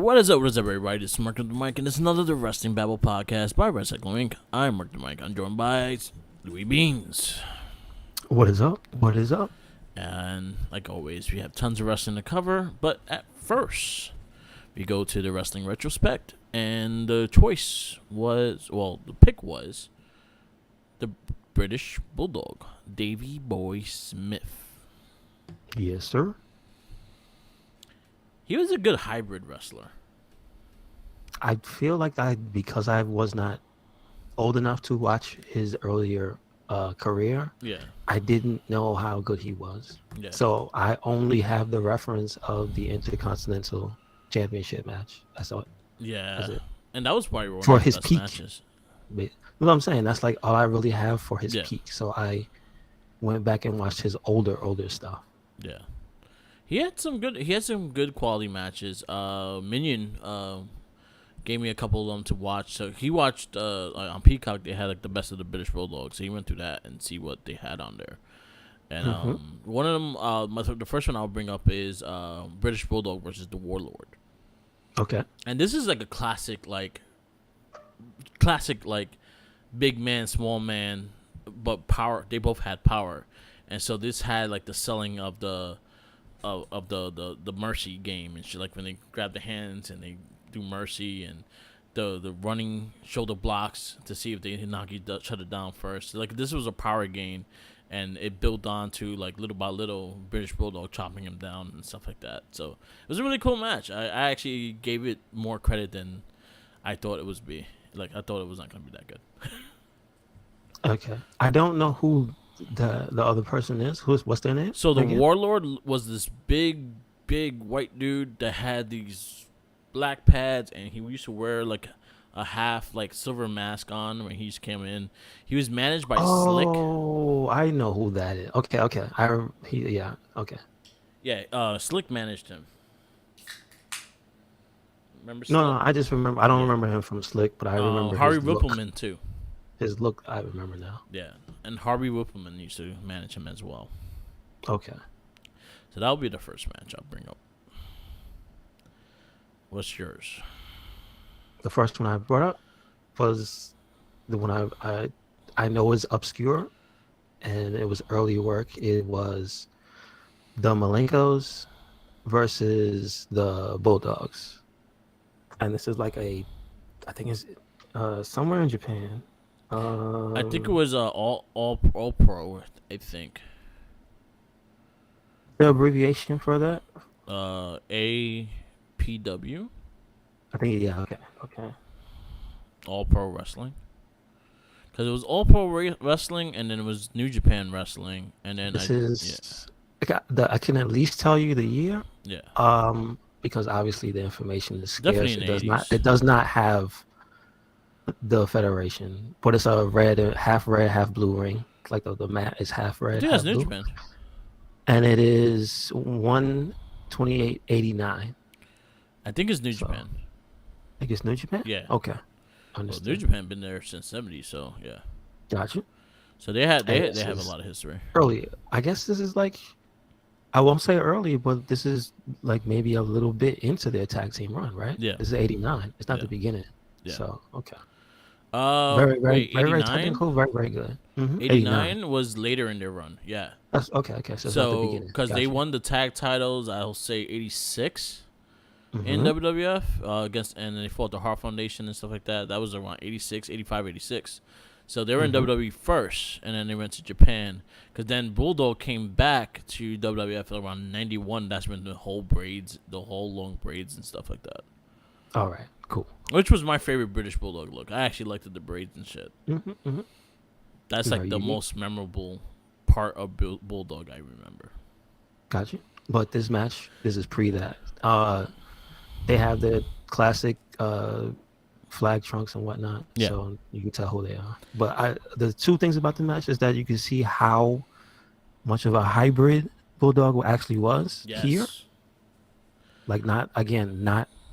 What is up, everybody? This is Mark the Mike, and it's another The Wrestling Babble podcast by Wrestling Inc. I'm Mark the Mike. I'm joined by Louis Beans. What is up? What is up? And like always, we have tons of wrestling to cover. But at first, we go to the wrestling retrospect, and the choice was, the pick was the British Bulldog, Davey Boy Smith. Yes, sir. He was a good hybrid wrestler. I feel like because I was not old enough to watch his earlier career, I didn't know how good he was. Yeah. So I only have the reference of the Intercontinental Championship match. That's all. Yeah. That's it. And that was probably one for of his best peak. matches. But, you know what I'm saying? That's like all I really have for his Yeah. peak. So I went back and watched his older stuff. Yeah. He had some good quality matches. Minion gave me a couple of them to watch. So he watched on Peacock. They had like the best of the British Bulldogs. So he went through that and see what they had on there. And one of them, the first one I'll bring up is British Bulldog versus the Warlord. Okay. And this is like a classic big man, small man, but power. They both had power, and so this had like the selling of the mercy game and shit, like when they grab the hands and they do mercy and the running shoulder blocks to see if they shut it down first. Like this was a power game, and it built on to like little by little British Bulldog chopping him down and stuff like that. So it was a really cool match. I actually gave it more credit than I thought it was be. Like I thought it was not gonna be that good. Okay. I don't know who the other person is. What's their name? So the Warlord was this big white dude that had these black pads, and he used to wear like a half like silver mask on when he just came in. He was managed by Slick. Oh, I know who that is. Okay. Okay. Okay. Yeah, Slick managed him. Remember Slick? No, I just remember. I don't remember him from Slick, but I remember Harvey his look. Whippleman too. His look, I remember now. Yeah, and Harvey Whippleman used to manage him as well. Okay. So that'll be the first match I'll bring up. What's yours? The first one I brought up was the one I know is obscure, and it was early work. It was the Malenkos versus the Bulldogs, and this is like I think it's somewhere in Japan. I think it was all pro. I think the abbreviation for that. APW. I think Okay. All Pro Wrestling. Because it was All Pro Wrestling, and then it was New Japan Wrestling, and then I can at least tell you the year. Yeah. Because obviously the information is scarce. Definitely in the 80s. It does not have the federation, but it's a half blue ring. Like the mat is half red. Yeah, half it's New blue. Japan. And it is 1/28/89. I think it's New Japan. I think it's New Japan? Yeah. Okay. Well, New Japan been there since '70s, so yeah. Gotcha. So they have a lot of history. Early. I guess this is like, I won't say early, but this is like maybe a little bit into their tag team run, right? Yeah. This is 89. It's not the beginning. Yeah. So, okay. Very technical, very good. 89 was later in their run. Yeah. That's okay. So it's not the beginning. Because they won the tag titles, I'll say 86 in WWF against, and they fought the Hart Foundation and stuff like that. That was around 86, 85, 86. So they were in WWE first, and then they went to Japan. Because then Bulldog came back to WWF around 91. That's when the whole long braids and stuff like that. All right, cool. Which was my favorite British Bulldog look. I actually liked the braids and shit. That's like the most memorable part of Bulldog I remember. Gotcha. But this match, this is pre that. They have the classic flag trunks and whatnot, so you can tell who they are. But the two things about the match is that you can see how much of a hybrid Bulldog actually was here. Like not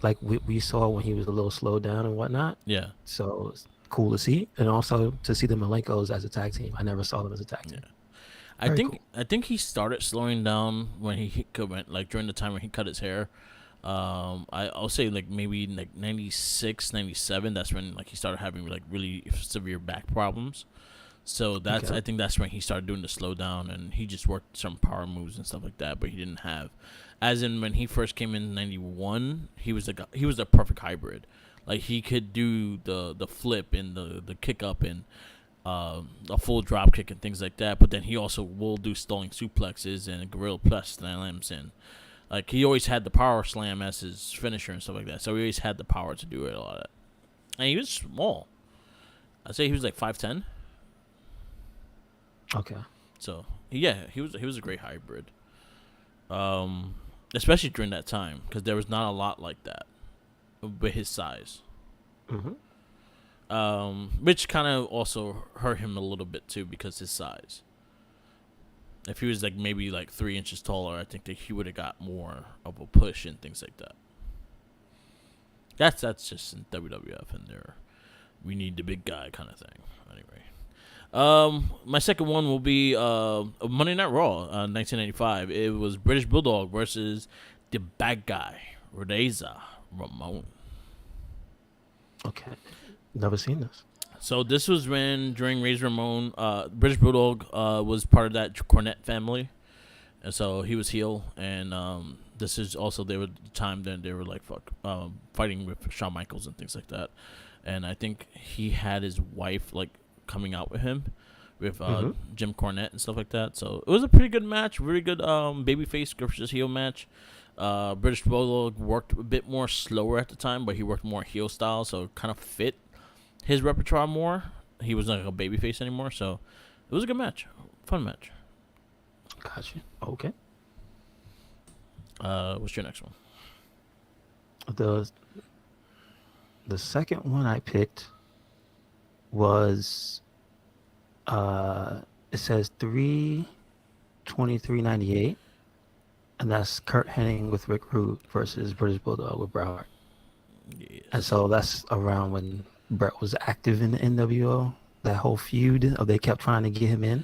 like we saw when he was a little slowed down and whatnot. Yeah. So it's cool to see, and also to see the Malenkos as a tag team. I never saw them as a tag team. Yeah. I think he started slowing down when he went, like during the time when he cut his hair. I'll say like maybe like 96, 97. That's when like he started having like really severe back problems. So that's Okay. I think that's when he started doing the slowdown, and he just worked some power moves and stuff like that. But he didn't have, as in when he first came in '91, he was a perfect hybrid. Like he could do the flip and the kick up and a full drop kick and things like that. But then he also will do stalling suplexes and gorilla press slams, and like he always had the power slam as his finisher and stuff like that. So he always had the power to do it a lot. And he was small. I'd say he was like 5'10". Okay. So yeah, he was a great hybrid. Especially during that time because there was not a lot like that with his size. Mm-hmm. Which kind of also hurt him a little bit too because his size. If he was like maybe like 3 inches taller, I think that he would have got more of a push and things like that. That's just in WWF and there, we need the big guy kind of thing. Anyway, my second one will be Monday Night Raw, 1995. It was British Bulldog versus the bad guy, Razor Ramon. Okay. Never seen this. So this was when during Razor Ramon, British Bulldog was part of that Cornette family, and so he was heel. And this is also they were the time then they were like fighting with Shawn Michaels and things like that. And I think he had his wife like coming out with him, with Jim Cornette and stuff like that. So it was a pretty good match, really good babyface versus heel match. British Bulldog worked a bit more slower at the time, but he worked more heel style, so it kind of fit his repertoire more. He was not like a babyface anymore, so it was a good match, fun match. Gotcha. Okay. What's your next one? The second one I picked was it says 3/23/98, and that's Kurt Hennig with Rick Rude versus British Bulldog with Bret Hart. Yes. And so that's around when Bret was active in the NWO. That whole feud of they kept trying to get him in,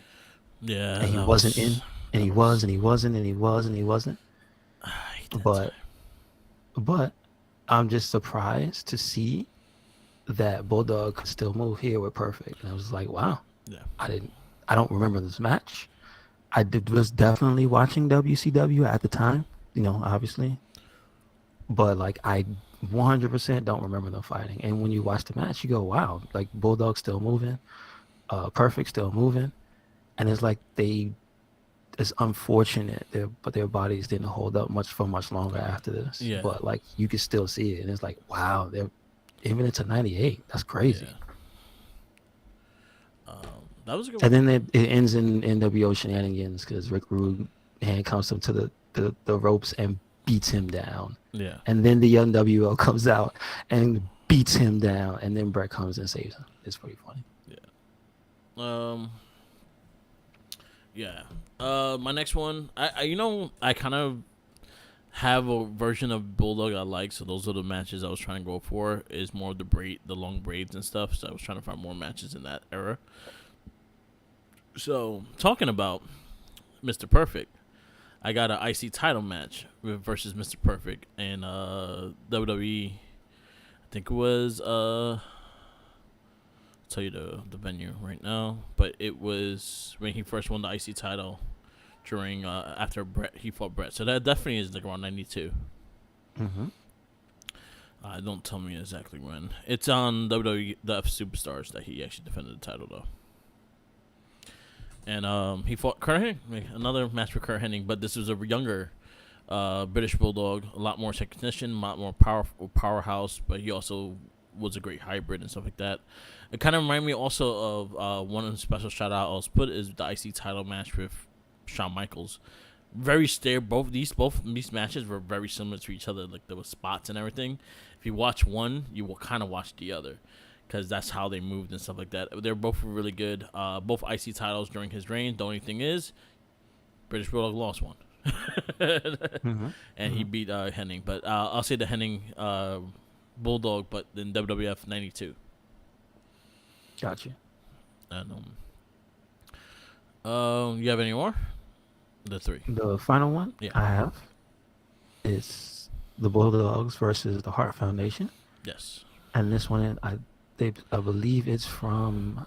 Yeah, and he wasn't in, and he was, and he wasn't, and he was, and he wasn't. I hate that But time. but I'm just surprised to see that Bulldog could still move here with Perfect. And I was like, wow, Yeah, I don't remember this match. Was definitely watching WCW at the time, obviously. But like I 100% don't remember them fighting. And when you watch the match, you go, wow, like Bulldog still moving, Perfect still moving. And it's like it's unfortunate, but their bodies didn't hold up much longer after this. yeah, But like you could still see it. And it's like, wow, they're even into 98. That's crazy. yeah. That was a good And one. then it ends in NWO shenanigans because Rick Rude handcuffs him to the ropes and beats him down. Yeah, And then the NWO comes out and beats him down. And then Brett comes and saves him. It's pretty funny. yeah. Yeah. My next one, I kind of have a version of Bulldog I like, so those are the matches I was trying to go for. Is more of the long braids and stuff. So I was trying to find more matches in that era. So talking about Mr. Perfect, I got an IC title match versus Mr. Perfect and WWE. I think it was I'll tell you the venue right now, but it was when he first won the IC title during after he fought Brett. So that definitely is like around 92. Mm-hmm. Don't tell me exactly when. It's on WWE the F Superstars that he actually defended the title though. And he fought Kurt Hennig, another match with Kurt Hennig, but this was a younger British Bulldog, a lot more technician, a lot more powerhouse, but he also was a great hybrid and stuff like that. It kind of reminded me also of one special shout out I'll put is the IC title match with Shawn Michaels. Very both these matches were very similar to each other. Like there was spots and everything. If you watch one, you will kind of watch the other, because that's how they moved and stuff like that. They're both really good. Both IC titles during his reign. The only thing is, British Bulldog lost one, and he beat Hennig. But I'll say the Hennig Bulldog, but in WWF 92. Gotcha. And you have any more? The three. The final one Yeah. I have is the Bulldogs versus the Hart Foundation, Yes. and this one I believe it's from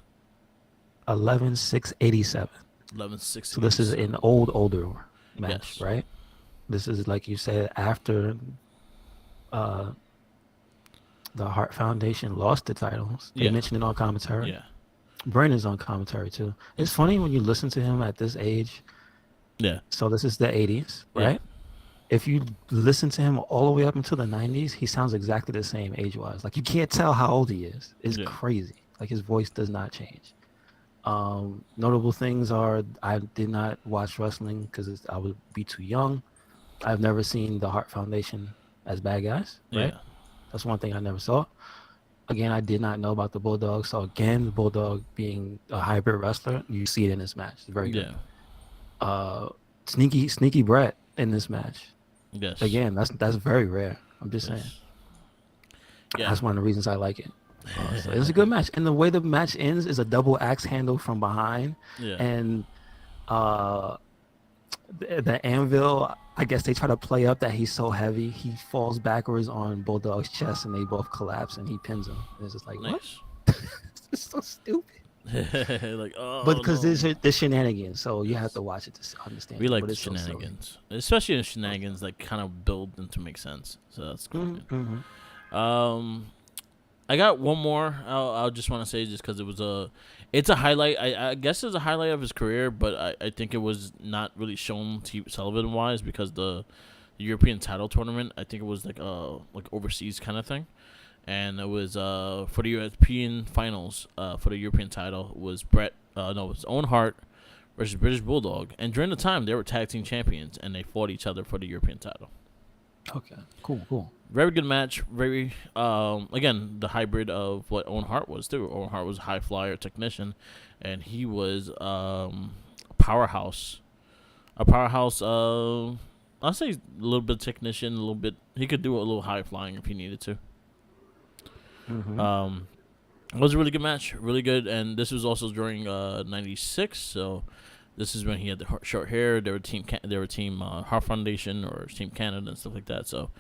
11/6/87. 11-6. So this is an older match, Yes. right? This is like you said after uh, the Hart Foundation lost the titles. They Yeah. mentioned it on commentary. Yeah. Brandon's on commentary too. It's funny when you listen to him at this age. Yeah. So this is the 80s, Yeah. right? If you listen to him all the way up until the 90s, he sounds exactly the same age-wise. Like you can't tell how old he is. It's Yeah. crazy. Like his voice does not change. Notable things are I did not watch wrestling because I would be too young. I've never seen the Hart Foundation as bad guys, right? Yeah. That's one thing I never saw. Again, I did not know about the Bulldog. So again, the Bulldog being a hybrid wrestler, you see it in this match. It's very good. Yeah. Sneaky Brett in this match. Yes. Again, that's very rare. I'm just saying. Yeah. That's one of the reasons I like it. So it's a good match, and the way the match ends is a double axe handle from behind, Yeah. and the anvil. I guess they try to play up that he's so heavy. He falls backwards on Bulldog's chest, and they both collapse, and he pins him. And it's just like Nice. what? It's so stupid. Like, oh, but because no. there's shenanigans, so you have to watch it to understand. We like but the it's so silly. shenanigans, especially the shenanigans that kind of build and to make sense. So that's cool. Mm-hmm. I got one more. I'll just want to say just because it's a highlight. I guess it's a highlight of his career, but I think it was not really shown television wise because the European title tournament. I think it was like overseas kind of thing, and it was for the European finals for the European title was it was Owen Hart versus British Bulldog, and during the time they were tag team champions and they fought each other for the European title. Okay, cool. Very good match. Very again the hybrid of what Owen Hart was too. Owen Hart was a high flyer technician, and he was a powerhouse. A powerhouse. I'll say a little bit technician, a little bit. He could do a little high flying if he needed to. Mm-hmm. It was a really good match, really good, and this was also during '96. So this is when he had the short hair. They were team Hart Foundation or Team Canada and stuff like that. So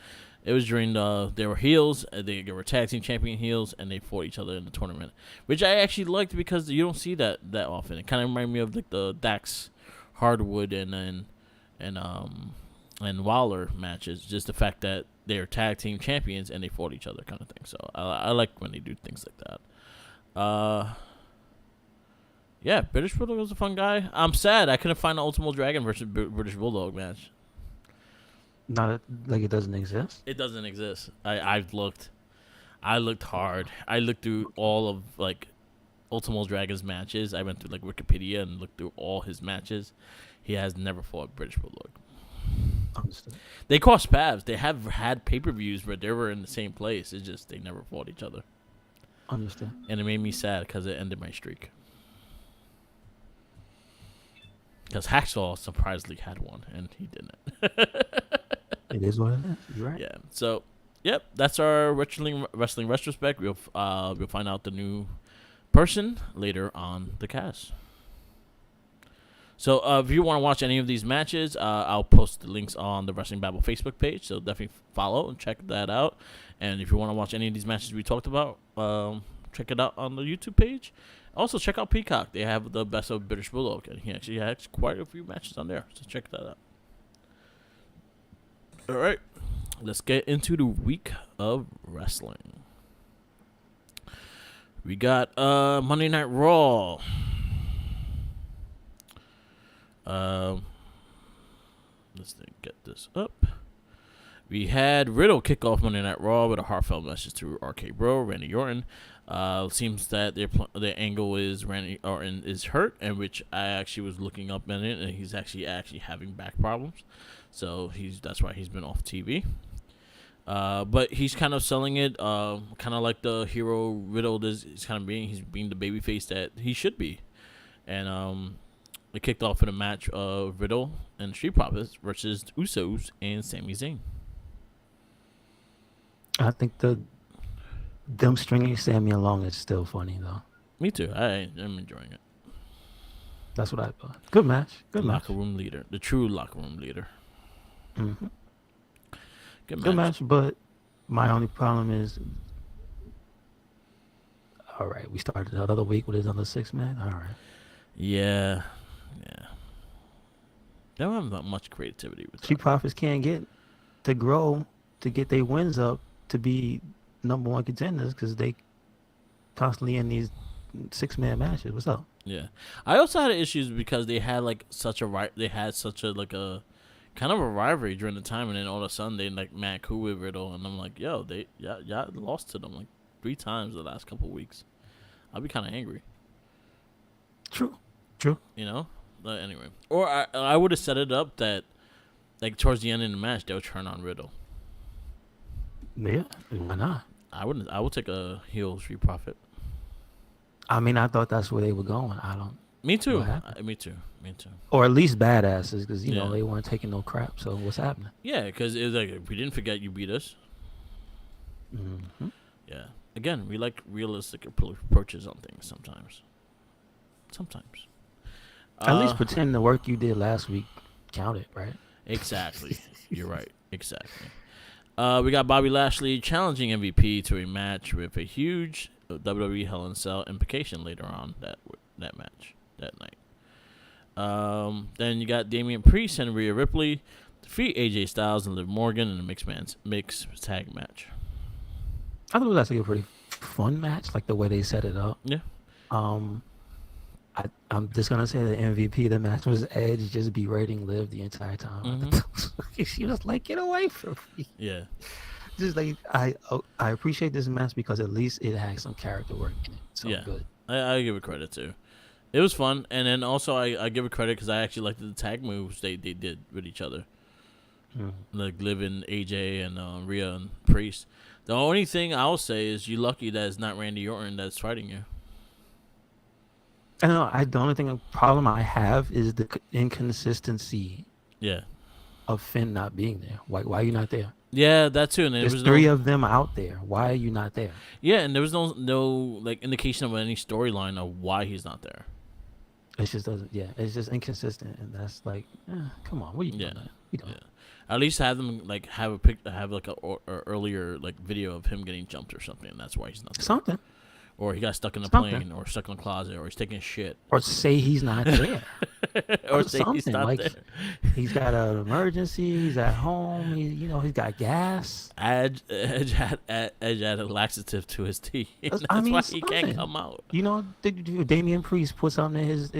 it was during they were heels. They were tag team champion heels, and they fought each other in the tournament, which I actually liked because you don't see that often. It kind of reminded me of like the Dax Hardwood and Waller matches. Just the fact that they're tag team champions and they fought each other, kind of thing. So I like when they do things like that. Yeah, British Bulldog was a fun guy. I'm sad I couldn't find the Ultimo Dragon versus British Bulldog match. Not like it doesn't exist. It doesn't exist. I've looked. I looked hard. I looked through all of like Ultimo Dragon's matches. I went through like Wikipedia and looked through all his matches. He has never fought British Bulldog. Understood. They crossed paths. They have had pay-per-views where they were in the same place. It's just they never fought each other. Understood. And it made me sad because it ended my streak. Because Hacksaw surprisingly had one, and he didn't. It is what it is. You're right. Yeah. So, yep, that's our wrestling retrospect. We'll find out the new person later on the cast. So, if you want to watch any of these matches, I'll post the links on the Wrestling Babble Facebook page. So definitely follow and check that out. And if you want to watch any of these matches we talked about, check it out on the YouTube page. Also, check out Peacock. They have the best of British Bulldog, and he actually has quite a few matches on there. So check that out. All right, let's get into the week of wrestling. We got Monday Night Raw. Let's get this up. We had Riddle kick off Monday Night Raw with a heartfelt message to RK Bro, Randy Orton. Seems that their angle is Randy Orton is hurt, and which I actually was looking up in it, and he's actually having back problems, so that's why he's been off TV. But he's kind of selling it, kind of like the hero Riddle is. He's being the babyface that he should be, and it kicked off in a match of Riddle and Street Profits versus Usos and Sami Zayn. I think them stringing Sammy along is still funny though. Me too. I am enjoying it. That's what I thought. Good match. Good match. Locker room leader, the true locker room leader. Mm-hmm. Good Good match. match, but my only problem is, all right, we started another week with another 6 man. All right. Yeah, yeah. They don't have that much creativity with Street that. Profits can't get to grow to get their wins up to be number one contenders because they constantly in these 6 man matches. What's up? Yeah, I also had issues because they had like such a they had such a like a kind of a rivalry during the time, and then all of a sudden they like mad cool with Riddle, and I'm like, yo, y'all lost to them like 3 times the last couple of weeks. I'll be kind of angry. True. True. You know. But anyway, or I would have set it up that like towards the end of the match they'll turn on Riddle. Yeah. Why not? I wouldn't. I would take a heel Street Profit. I mean, I thought that's where they were going. I don't. Me too. What happened? Me too. Me too. Or at least badasses, because you know Yeah. they weren't taking no crap. So what's happening? Yeah, because it was like we didn't forget you beat us. Mm-hmm. Yeah. Again, we like realistic approaches on things sometimes. Sometimes. At least pretend the work you did last week counted, right? Exactly. You're right. Exactly. We got Bobby Lashley challenging MVP to a match with a huge WWE Hell in a Cell implication later on that match that night. Then you got Damian Priest and Rhea Ripley defeat AJ Styles and Liv Morgan in a mixed tag match. I thought it was actually a pretty fun match, like the way they set it up. Yeah. I'm just gonna say the MVP of the match was Edge just berating Liv the entire time. Mm-hmm. She was like, "Get away from me!" Yeah. Just like I appreciate this match because at least it had some character work in it. So Yeah. good. I give it credit too. It was fun, and then also I give it credit because I actually liked the tag moves they did with each other. Like Liv and AJ and Rhea and Priest. The only thing I'll say is you're lucky that it's not Randy Orton that's fighting you. I don't know. The only problem I have is the inconsistency. Yeah. Of Finn not being there. Why are you not there? Yeah, that too. And there's 3 of them out there. Why are you not there? Yeah, and there was no like indication of any storyline of why he's not there. It just doesn't. Yeah, it's just inconsistent, and that's like, come on, what are you doing? You know. Yeah. At least have them like have like a earlier like video of him getting jumped or something, and that's why he's not there. Something. Or he got stuck in a plane, or stuck in a closet, or he's taking a shit. Or say he's not there. or say something. He's not like there. He's got an emergency. He's at home. He's got gas. Edge had a laxative to his tea. That's why he can't come out. You know, Damian Priest put something in his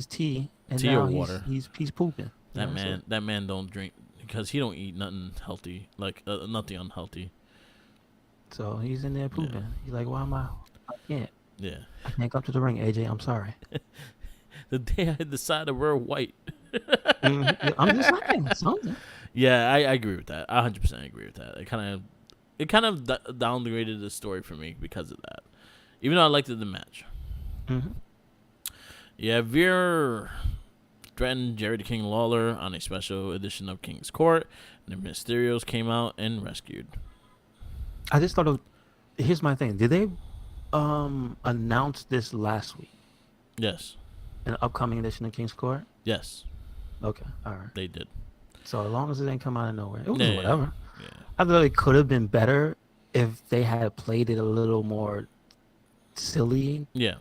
tea, and tea now or water. He's pooping. That man don't drink because he don't eat nothing healthy, like nothing unhealthy. So he's in there pooping. Yeah. He's like, why am I can't. Yeah. I can't come to the ring, AJ. I'm sorry. The day I decided to wear white. I'm just saying something. Yeah, I agree with that. I 100% agree with that. It kind of downgraded the story for me because of that. Even though I liked the match. Mm-hmm. Yeah, Veer threatened Jerry the King Lawler on a special edition of King's Court, and the Mysterios came out and rescued. I just thought here's my thing. Did they announce this last week? Yes. An upcoming edition of King's Court? Yes. Okay, all right. They did. So as long as it didn't come out of nowhere, it was whatever. Yeah. I thought it could have been better if they had played it a little more silly. Yeah.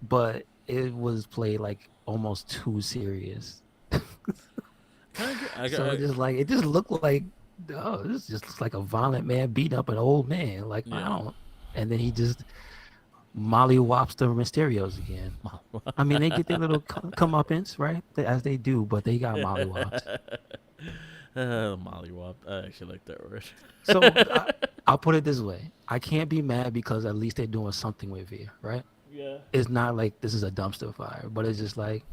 But it was played like almost too serious. So it just looked like, this just looks like a violent man beating up an old man. Like, wow. And then he just mollywops the Mysterios again. I mean, they get their little comeuppance, right? As they do, but they got mollywops. Mollywop. I actually like that word. So I'll put it this way. I can't be mad because at least they're doing something with Veer, right? Yeah. It's not like this is a dumpster fire, but it's just like,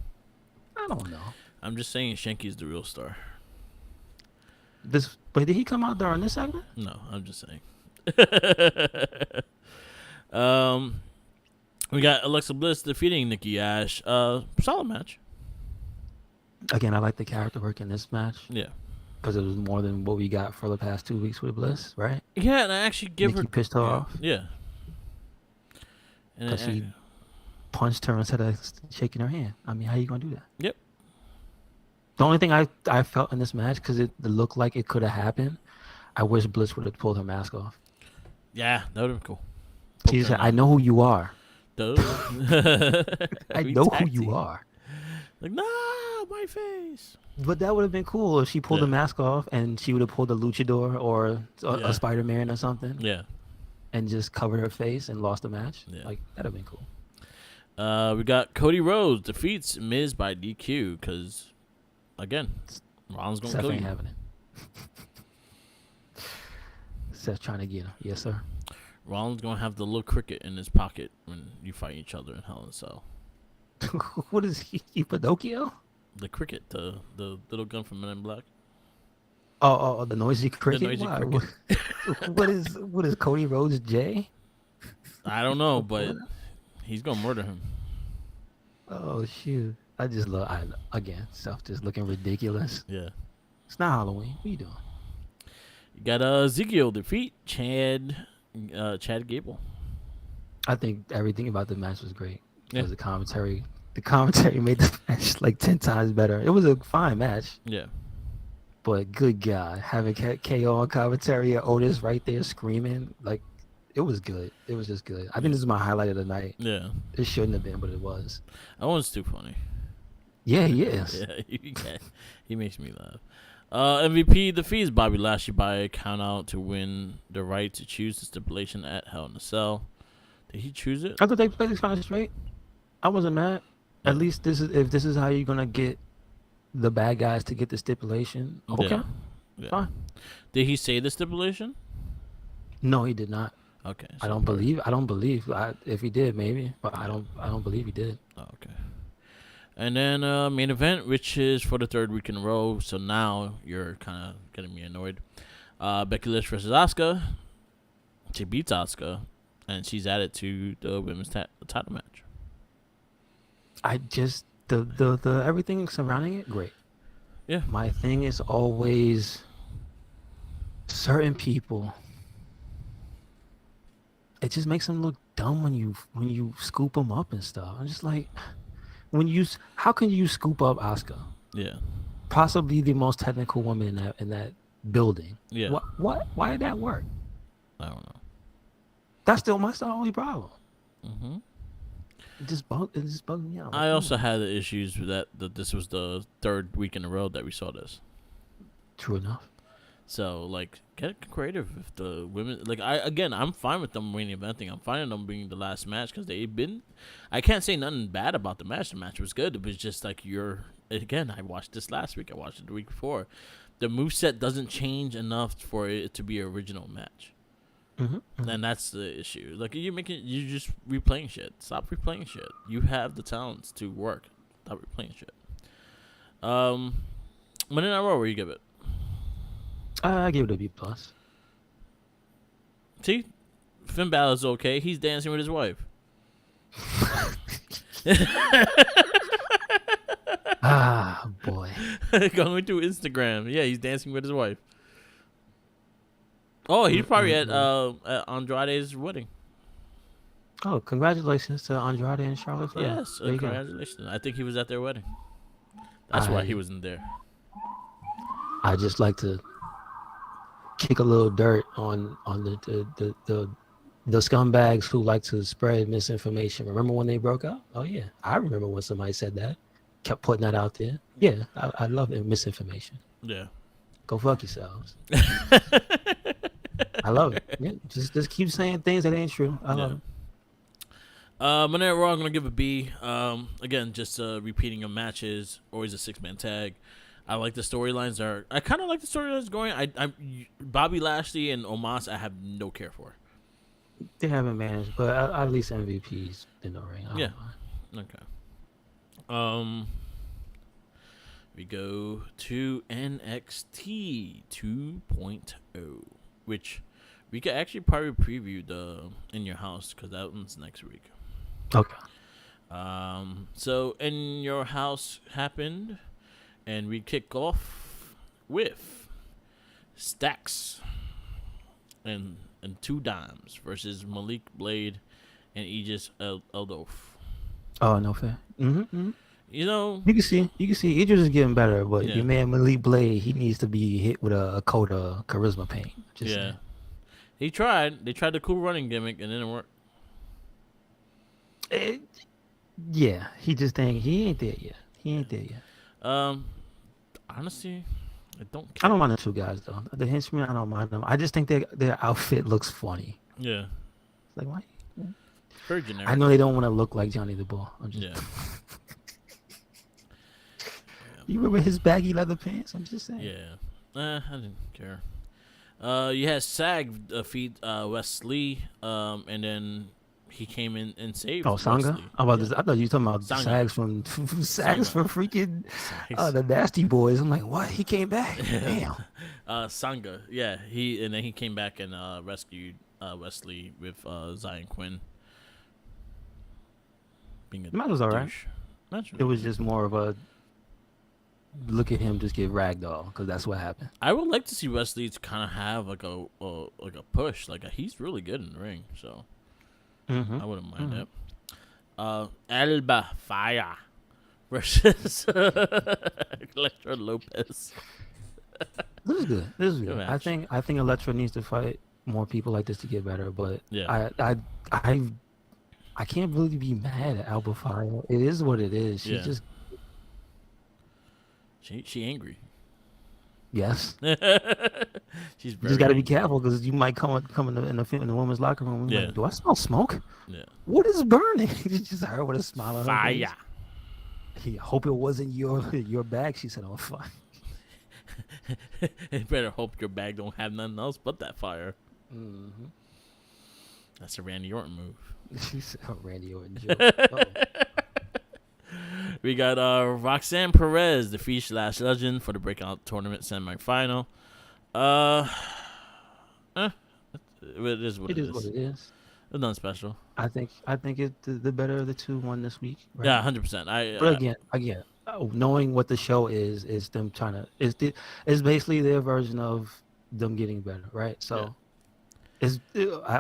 I don't know. I'm just saying Shanky's the real star. But did he come out during this segment? No, I'm just saying. We got Alexa Bliss defeating Nikki Ash. Solid match. Again, I like the character work in this match. Yeah. Because it was more than what we got for the past 2 weeks with Bliss, right? Yeah, and I actually give Nikki pissed her off. Yeah. Because she punched her instead of shaking her hand. I mean, how you going to do that? Yep. The only thing I felt in this match, because it looked like it could have happened, I wish Bliss would have pulled her mask off. Yeah, that would have been cool. She said, "I know who you are. Duh. I We know who tag you team. are." Like, nah, my face. But that would have been cool if she pulled the Yeah. mask off and she would have pulled a luchador or a Yeah. Spider-Man or something Yeah. and just covered her face and lost the match. Yeah. Like, that'd have been cool. We got Cody Rhodes defeats Miz by DQ because, again, Rollins gonna Seth kill ain't you. having it. Seth trying to get him. Yes, sir. Rollins gonna have the little cricket in his pocket when you fight each other in Hell in a Cell. What is he, Pinocchio? The cricket, the little gun from Men in Black. Oh, the noisy cricket. The noisy Why? cricket. What is Cody Rhodes Jay? I don't know, but he's gonna murder him. Oh shoot! I just love. Again, Seth just looking ridiculous. Yeah. It's not Halloween. What are you doing? You got Ezekiel defeat Chad Gable. I think everything about the match was great. Yeah. Because the commentary made the match like 10 times better. It was a fine match, Yeah. but good God, having KO on commentary and Otis right there screaming, like, it was good. It was just good. I think this is my highlight of the night. Yeah. It shouldn't have been, but it was. That one's too funny. Yeah, he is. Yeah, he makes me laugh. MVP defeats Bobby Lashley by a count out to win the right to choose the stipulation at Hell in a Cell. Did he choose it? I thought they played this kind of straight. I wasn't mad. Yeah. At least if this is how you're gonna get the bad guys to get the stipulation. Okay, Yeah. fine. Did he say the stipulation? No, he did not. Okay. I don't believe. If he did, maybe, but I don't believe he did. Oh, okay. And then main event, which is for the third week in a row. So now you're kind of getting me annoyed. Becky Lynch versus Asuka. She beats Asuka, and she's added to the women's title match. I just the everything surrounding it, great. Yeah. My thing is always certain people. It just makes them look dumb when you scoop them up and stuff. I'm just like, how can you scoop up Asuka? Yeah. Possibly the most technical woman in that building. Yeah. What? Why did that work? I don't know. That's still my only problem. Mm-hmm. It just bugged me out. I also had the issues with that this was the third week in a row that we saw this. True enough. So like, get creative with the women. Like I'm fine with them main eventing. I'm fine with them being the last match because they've been. I can't say nothing bad about the match. The match was good. It was just like I watched this last week. I watched it the week before. The moveset doesn't change enough for it to be an original match. Mm-hmm. And that's the issue. Like you're just replaying shit. Stop replaying shit. You have the talents to work. Stop replaying shit. Monday Night Raw, where you give it? I give it a B plus. See, Finn Balor's okay. He's dancing with his wife. Ah, boy. Going to Instagram. Yeah, he's dancing with his wife. Oh, he's probably at Andrade's wedding. Oh, congratulations to Andrade and Charlotte Flair. Yes, There you go. congratulations. I think he was at their wedding. That's why he wasn't there. I just like to kick a little dirt on the scumbags who like to spread misinformation. Remember when they broke up? Oh yeah, I remember when somebody said that. Kept putting that out there. Yeah, I love it. Misinformation. Yeah. Go fuck yourselves. I love it. Yeah, just keep saying things that ain't true. I love it. Monday Night Raw, I'm gonna give a B. Again, just repeating of matches. Always a 6-man tag. I like the storylines. I kind of like the storylines going. I Bobby Lashley and Omos, I have no care for. They haven't managed, but at least MVP's in the ring. Yeah. Okay. We go to NXT 2.0, which we could actually probably preview the In Your House because that one's next week. Okay. So In Your House happened, and we kick off with Stacks and Two Dimes versus Malik Blade and Aegis Eldof. Oh, no fair. Mm-hmm. You can see Idris is getting better, but Yeah, your man Malik Blade, he needs to be hit with a coat of charisma paint. Just yeah. saying. He tried. They tried the cool running gimmick and it didn't work. Eh, yeah, he ain't there yet. He ain't there yet. Um, honestly, I don't I care. don't mind the two guys though. The henchmen, I don't mind them. I just think their outfit looks funny. Yeah, Like why? very I generic. know they don't want to look like Johnny the Bull. I'm just. Yeah. You remember his baggy leather pants? I'm just saying. Yeah. I didn't care. You had SAG defeat Wesley, and then he came in and saved Oh, Sanga. Wesley. I thought you were talking about Sanga. Sags from Sags from freaking Sags. the Nasty Boys. I'm like, what? He came back. Damn. Sanga. Yeah, he came back and rescued Wesley with Zion Quinn. Being a The match was alright. douche. Match It was just more of a look at him just get ragdoll because that's what happened. I would like to see Wesley to kind of have like a push. He's really good in the ring, so I wouldn't mind that. Alba Fire versus Electra Lopez. This is good. This is good. Good I match. think Electra needs to fight more people like this to get better. But Yeah. I can't really be mad at Alba Fire. It is what it is. She Yeah. just She angry. yes. She's You very just got to be angry. careful because you might come in the women's locker room. And be Yeah. like, do I smell smoke? Yeah. What is burning? You just heard with a smile on her face. Fire. He hope it wasn't your bag. She said, "Oh, fine." You better hope your bag don't have nothing else but that fire. Mm-hmm. That's a Randy Orton move. She said, "Oh, Randy Orton joke." Uh-oh. We got Roxanne Perez defeats Lash Legend for the Breakout Tournament semifinal. It is what it is. It is what it is. It's nothing special. I think the better of the two won this week. Right? Yeah, 100%. But again, knowing what the show is them trying to it's basically their version of them getting better, right? So,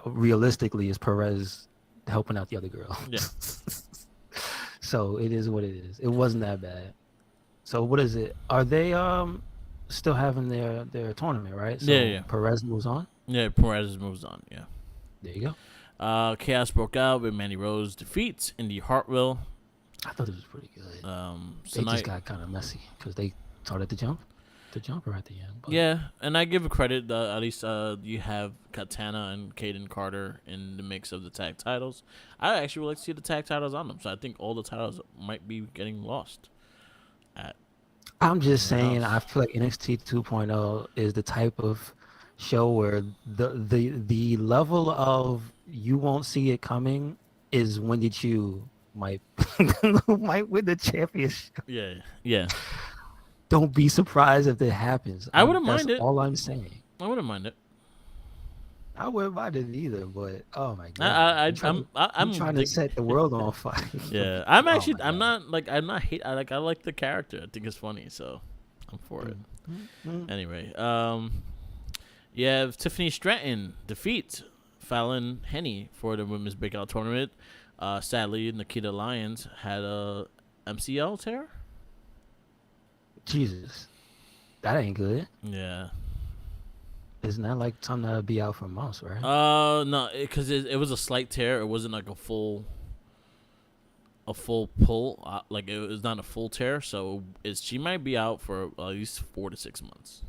realistically, is Perez helping out the other girl? Yeah. So it is what it is. It wasn't that bad. So what is it? Are they still having their tournament, right? So Yeah. Perez moves on. Yeah, Perez moves on. Yeah. There you Uh, go. Chaos broke out with Mandy Rose defeats Indy Hartwell. I thought it was pretty good. So They just got kind of messy because they started the jumper at the end. But yeah, and I give a credit. At least you have Katana and Kaden Carter in the mix of the tag titles. I actually would like to see the tag titles on them. So I think all the titles might be getting lost. I'm just saying, else? I feel like NXT 2.0 is the type of show where the level of you won't see it coming is when you might might win the championship. Yeah. Don't be surprised if that happens. I wouldn't That's mind it. all I'm saying. I wouldn't mind it. I wouldn't mind it either, but oh my god, I'm trying to set the world on fire. Yeah, I'm Oh my actually. I'm God. not hate. I like the character. I think it's funny, so I'm for it. Mm. Anyway, you have Tiffany Stratton defeat Fallon Henny for the women's breakout tournament. Sadly, Nikita Lyons had a MCL tear. Jesus, that ain't good. Yeah. Isn't that like something that'll be out for months, right? No, because it was a slight tear. It wasn't like a full pull. Like it was not a full tear, so she might be out for at least 4 to 6 months.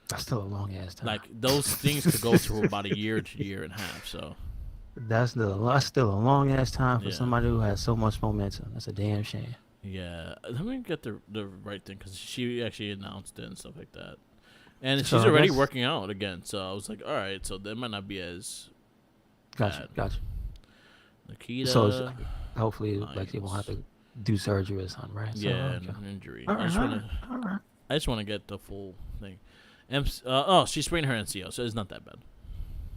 That's still a long ass time. Like those things could go through about a year to year and a half. So That's still a long ass time for Yeah. somebody who has so much momentum. That's a damn shame. yeah, let me get the right thing because she actually announced it and stuff like that. And So she's I already guess- working out again, so I was like, all right, so that might not be as Gotcha, bad. gotcha. Nikita. So hopefully, like Lyons. they won't have to do surgery or something, right? So, Yeah, okay. an injury. All I right, just all want right, all right. to get the full thing. She sprained her NCL, so it's not that bad.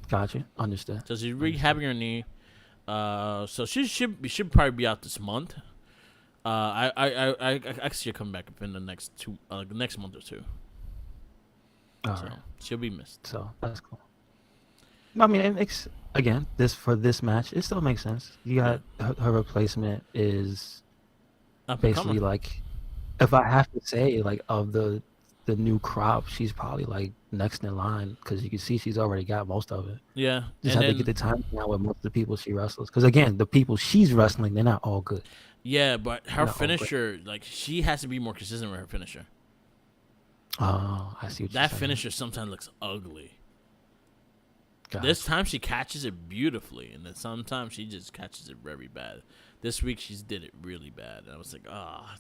Gotcha. Understood. So she's rehabbing her knee. So she should probably be out this month. I see her come back up in the next next month or two. All So right. she'll be missed. So that's cool. I mean, it makes again this match. It still makes sense. You got her replacement is Up and basically coming. like, if I have to say, like, of the new crop, she's probably like next in line because you can see she's already got most of it. Yeah, Just and have to get then the time now with most of the people she wrestles. Because again, the people she's wrestling, they're not all good. yeah, but They're her not all great. finisher, like she has to be more consistent with her finisher. Oh, I see what you're That saying. finisher sometimes looks ugly. This Gotcha. time she catches it beautifully, and then sometimes she just catches it very bad. This week she's did it really bad, and I was like,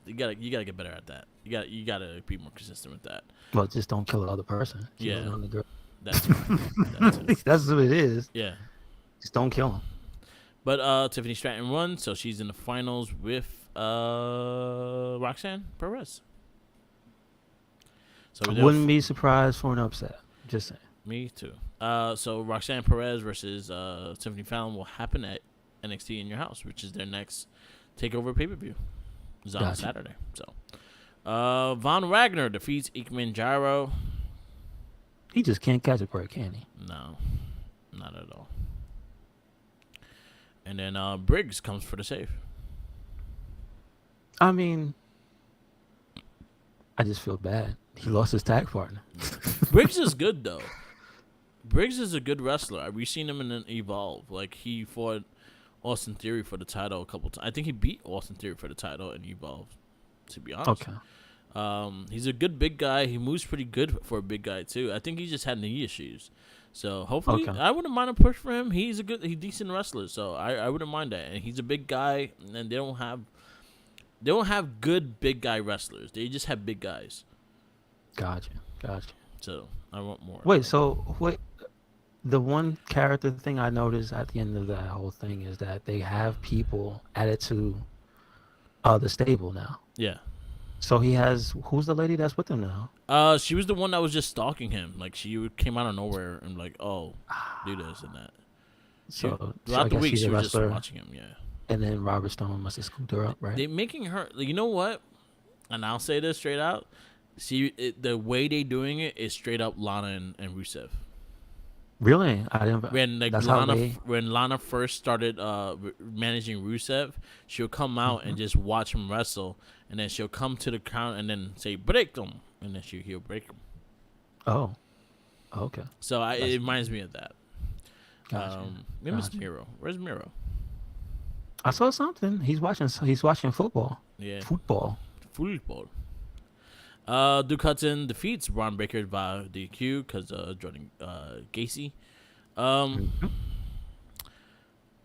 you gotta get better at that. You gotta be more consistent with that. Well, just don't kill the other person. Yeah, Killing on the girl. that too. That too. That's what it is. Yeah, Just don't kill him. but Tiffany Stratton won, so she's in the finals with Roxanne Perez. So I we're wouldn't be surprised for an upset. Just saying. me too. So Roxanne Perez versus Tiffany Fallon will happen at NXT in Your House, which is their next takeover pay per view. It's on Gotcha. Saturday. So Von Wagner defeats Ikemen Jiro. He just can't catch a break, can he? No, not at all. And then Briggs comes for the save. I mean, I just feel bad. He lost his tag partner. Briggs is good though. Briggs is a good wrestler. We've seen him in an Evolve. Like he fought Austin Theory for the title a couple times. I think he beat Austin Theory for the title in Evolve. To be honest. Okay. He's a good big guy. He moves pretty good for a big guy too. I think he just had knee issues. So hopefully, Okay. I wouldn't mind a push for him. He's a decent wrestler. So I wouldn't mind that. And he's a big guy, and they don't have good big guy wrestlers. They just have big guys. Gotcha. So I want more. Wait, so wait. The one character thing I noticed at the end of that whole thing is that they have people added to the stable now. Yeah. So he has, who's the lady that's with him now? She was the one that was just stalking him. Like she came out of nowhere and like, oh, do this and that. So Throughout I the guess week, she's she a was just wrestler. watching him. Yeah. And then Robert Stone must have scooped her up, right? They making her. You know what? And I'll say this straight out. See, the way they doing it is straight up Lana and Rusev. Really? I didn't. When like That's how when Lana first started managing Rusev, she'll come out and just watch him wrestle, and then she'll come to the count and then say break them, and then he'll break them. Oh. Okay. So it reminds me of that. Gotcha. Miss Miro. Where's Miro? I saw something. He's watching football. Yeah. Football. Duke Hudson defeats Braun Breaker via DQ because Jordan Gacy.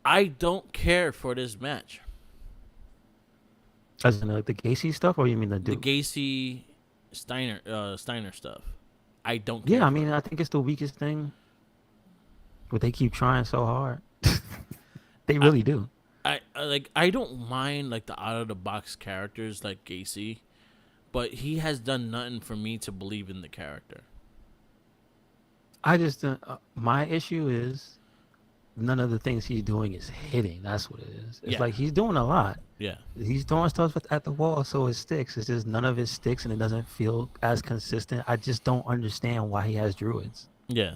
I don't care for this match. As in the Gacy stuff, or you mean the Duke? The Gacy Steiner stuff. I don't care. Yeah, I mean, I think it's the weakest thing. But they keep trying so hard. They really do. I don't mind like the out of the box characters like Gacy, but he has done nothing for me to believe in the character. I just my issue is none of the things he's doing is hitting. That's what it is. It's like he's doing a lot. Yeah. He's throwing stuff at the wall so it sticks. It's just none of it sticks and it doesn't feel as consistent. I just don't understand why he has druids. Yeah.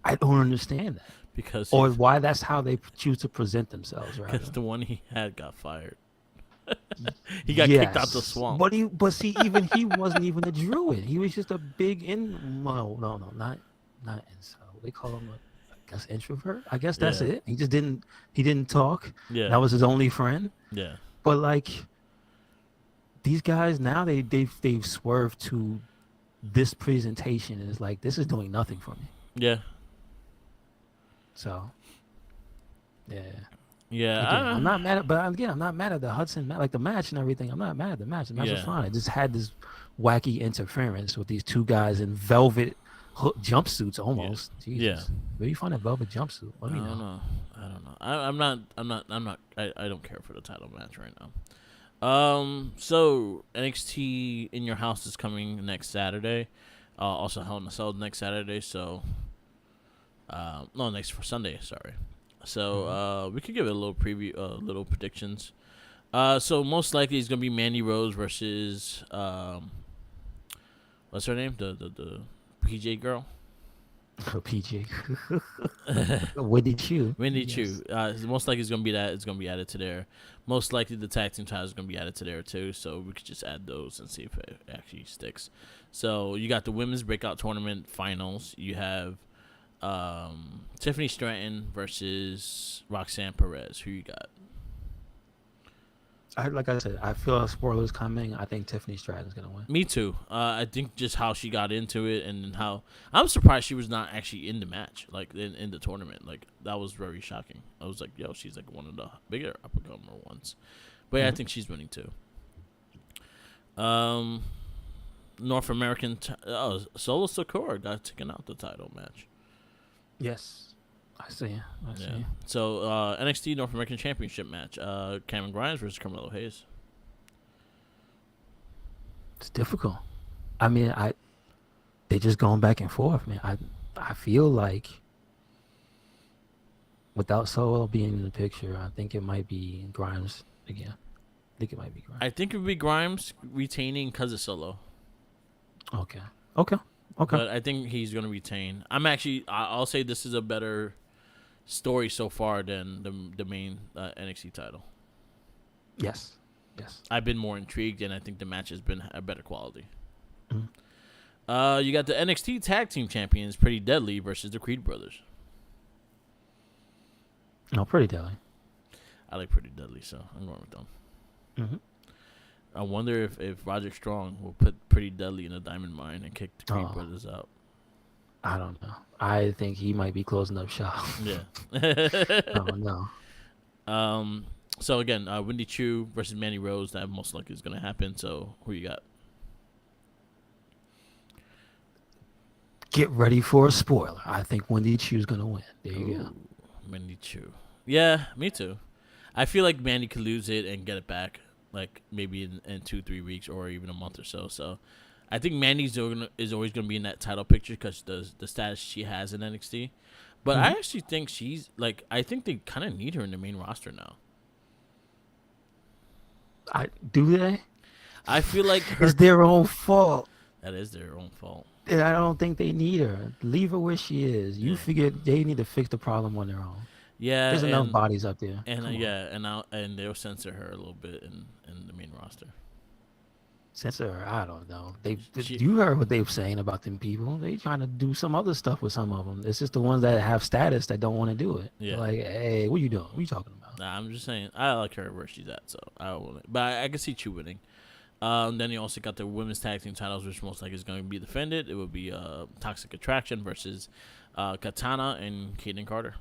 I don't understand that. Because or why that's how they choose to present themselves, right? Because the one he had got fired. He got kicked out the swamp. But see, even he wasn't even a druid. He was just a big not incel. They call him I guess introvert. I guess that's it. He just didn't talk. Yeah. That was his only friend. Yeah. But like these guys now they've swerved to this presentation and it's like this is doing nothing for me. Yeah. So yeah. Yeah. Again, I'm not mad at, but again, I'm not mad at the Hudson, like the match and everything. I'm not mad at the match. The match was fine. It just had this wacky interference with these two guys in velvet jumpsuits almost. Yeah. Jesus. Yeah. Where do you find a velvet jumpsuit? Let me know. I don't know. I don't care for the title match right now. So NXT in Your House is coming next Saturday. Also Hell in a Cell next Saturday. So, next for Sunday. Sorry. So we could give it a little preview, little predictions. So most likely it's gonna be Mandy Rose versus what's her name? The PJ girl. PG. Wendy Chu. Wendy Yes. Chu. Most likely it's gonna be that. It's gonna be added to there. Most likely the tag team titles is gonna be added to there too. So we could just add those and see if it actually sticks. So you got the women's breakout tournament finals. You have Tiffany Stratton versus Roxanne Perez. Who you got? Like I said, I feel a spoiler's coming. I think Tiffany Stratton's gonna win. Me too. I think just how she got into it and how I'm surprised she was not actually in the match, like in the tournament. Like that was very shocking. I was like, yo, she's like one of the bigger up and comer ones. But yeah, I think she's winning too. North American. Solo Sakura got taken out the title match. Yes, I see. I see. Yeah. So NXT North American Championship match. Cameron Grimes versus Carmelo Hayes. It's difficult. I mean, they just going back and forth, man. I feel like without Solo being in the picture, I think it might be Grimes again. I think it might be Grimes. I think it would be Grimes retaining because of Solo. Okay. But I think he's going to retain. I'll say this is a better story so far than the main NXT title. Yes. I've been more intrigued, and I think the match has been a better quality. Mm-hmm. You got the NXT Tag Team Champions, Pretty Deadly, versus the Creed Brothers. No, Pretty Deadly. I like Pretty Deadly, so I'm going with them. Mm-hmm. I wonder if Roderick Strong will put Pretty Deadly in a diamond mine and kick the Creed Brothers out. I don't know. I think he might be closing up shop. Yeah. I don't know. So again, Wendy Chu versus Mandy Rose. That most likely is going to happen. So who you got? Get ready for a spoiler. I think Wendy Chu's going to win. There you go. Wendy Chu. Yeah, me too. I feel like Mandy could lose it and get it back, like maybe in 2-3 weeks or even a month or so. So I think Mandy is always going to be in that title picture because the status she has in NXT. But I actually think I think they kind of need her in the main roster now. Do they? I feel like it's their own fault. That is their own fault. And I don't think they need her. Leave her where she is. You figure they need to fix the problem on their own. Yeah, there's enough bodies up there. And and they'll censor her a little bit in the main roster. Censor her? I don't know. You heard what they were saying about them people. They trying to do some other stuff with some of them. It's just the ones that have status that don't want to do it. Yeah. Like, hey, what you doing? What you talking about? Nah, I'm just saying. I like her where she's at, so I don't want it. But I can see Chu winning. Then you also got the women's tag team titles, which most likely is going to be defended. It would be Toxic Attraction versus Katana and Kaden Carter.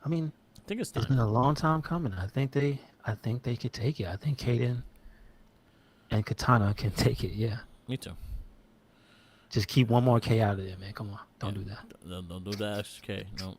I mean, I think it's time. It's been a long time coming. I think they could take it. I think Kaden and Katana can take it. Yeah. Me too. Just keep one more K out of there, man. Come on, don't do that. Don't do that extra K. No.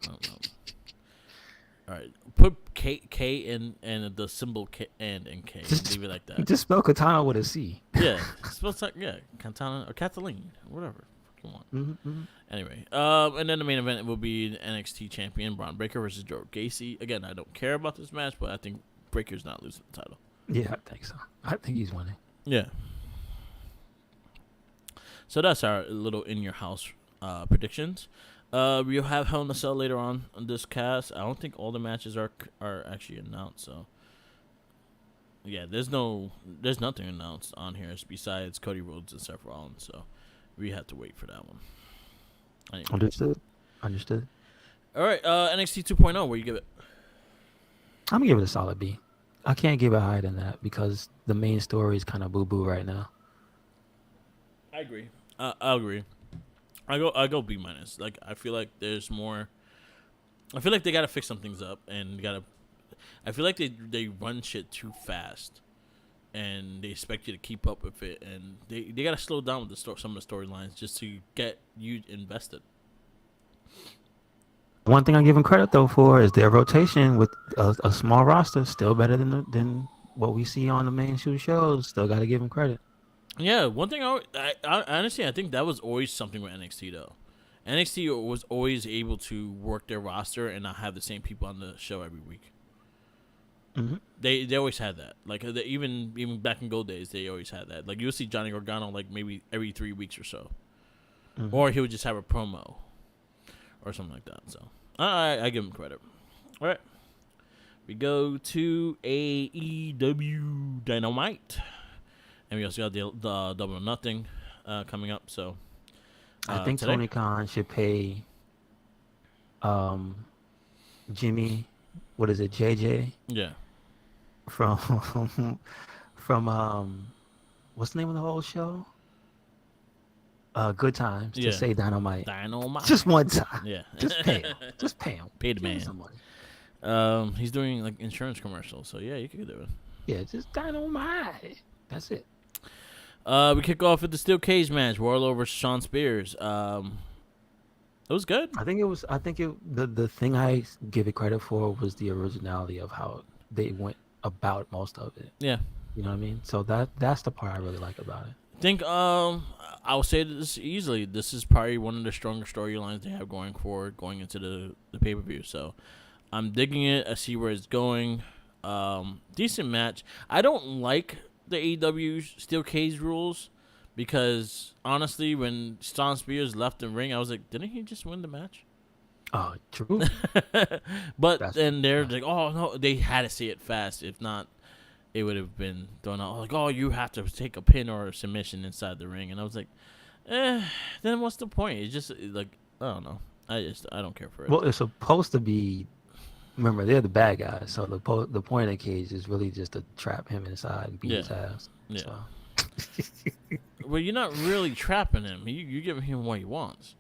All right, put K in and the symbol K and K. Leave it like that. Just spell Katana with a C. Yeah, spell Katana or Kathleen, whatever you want. Mm-hmm. Anyway, and then the main event will be the NXT champion Braun Breaker versus Joe Gacy. Again, I don't care about this match, but I think Breaker's not losing the title. Yeah, I think so. I think he's winning. Yeah. So that's our little in your house predictions. We'll have Hell in a Cell later on this cast. I don't think all the matches are actually announced. So yeah, there's nothing announced on here besides Cody Rhodes and Seth Rollins. So we have to wait for that one. Anyway. Understood. All right, NXT 2.0. Where you give it? I'm gonna give it a solid B. I can't give it higher than that because the main story is kind of boo boo right now. I agree. I agree. I go B minus. Like I feel like there's more. I feel like they gotta fix some things up and I feel like they run shit too fast, and they expect you to keep up with it, and they gotta slow down with some of the storylines just to get you invested. One thing I give them credit though for is their rotation with a small roster, still better than what we see on the main two shows. Still got to give them credit. Yeah, one thing I honestly I think that was always something with NXT though. NXT was always able to work their roster and not have the same people on the show every week. Mm-hmm. They always had that. Like even back in gold days, they always had that. Like you'll see Johnny Gargano like maybe every 3 weeks or so. or he would just have a promo or something like that. So I give him credit. All right, we go to AEW Dynamite, and we also got the Double or Nothing coming up. So I think today? Tony Khan should pay Jimmy, what is it, JJ? Yeah. From from what's the name of the whole show? Good Times, to say Dynamite. Just one time. Yeah. Just pay him. Just pay him. Pay the man. Some money. He's doing like insurance commercials, so yeah, you could do it. Yeah, just Dynamite. That's it. We kick off with the steel cage match, Wardlow versus Shawn Spears. It was good. The thing I give it credit for was the originality of how they went about most of it. Yeah. You know what I mean? So that's the part I really like about it. I think I'll say this easily. This is probably one of the stronger storylines they have going into the pay-per-view. So I'm digging it. I see where it's going. Decent match. I don't like the AEW steel cage rules because honestly, when Shawn Spears left the ring, I was like, didn't he just win the match? Oh, true. But then they're like, oh no, they had to say it fast. If not, it would have been thrown out. Like, oh, you have to take a pin or a submission inside the ring. And I was like, then what's the point? It's just like, I don't know. I don't care for it. Well, it's supposed to be. Remember, they're the bad guys, so the point of the cage is really just to trap him inside and beat his ass. Yeah. So. Well, you're not really trapping him. You're giving him what he wants.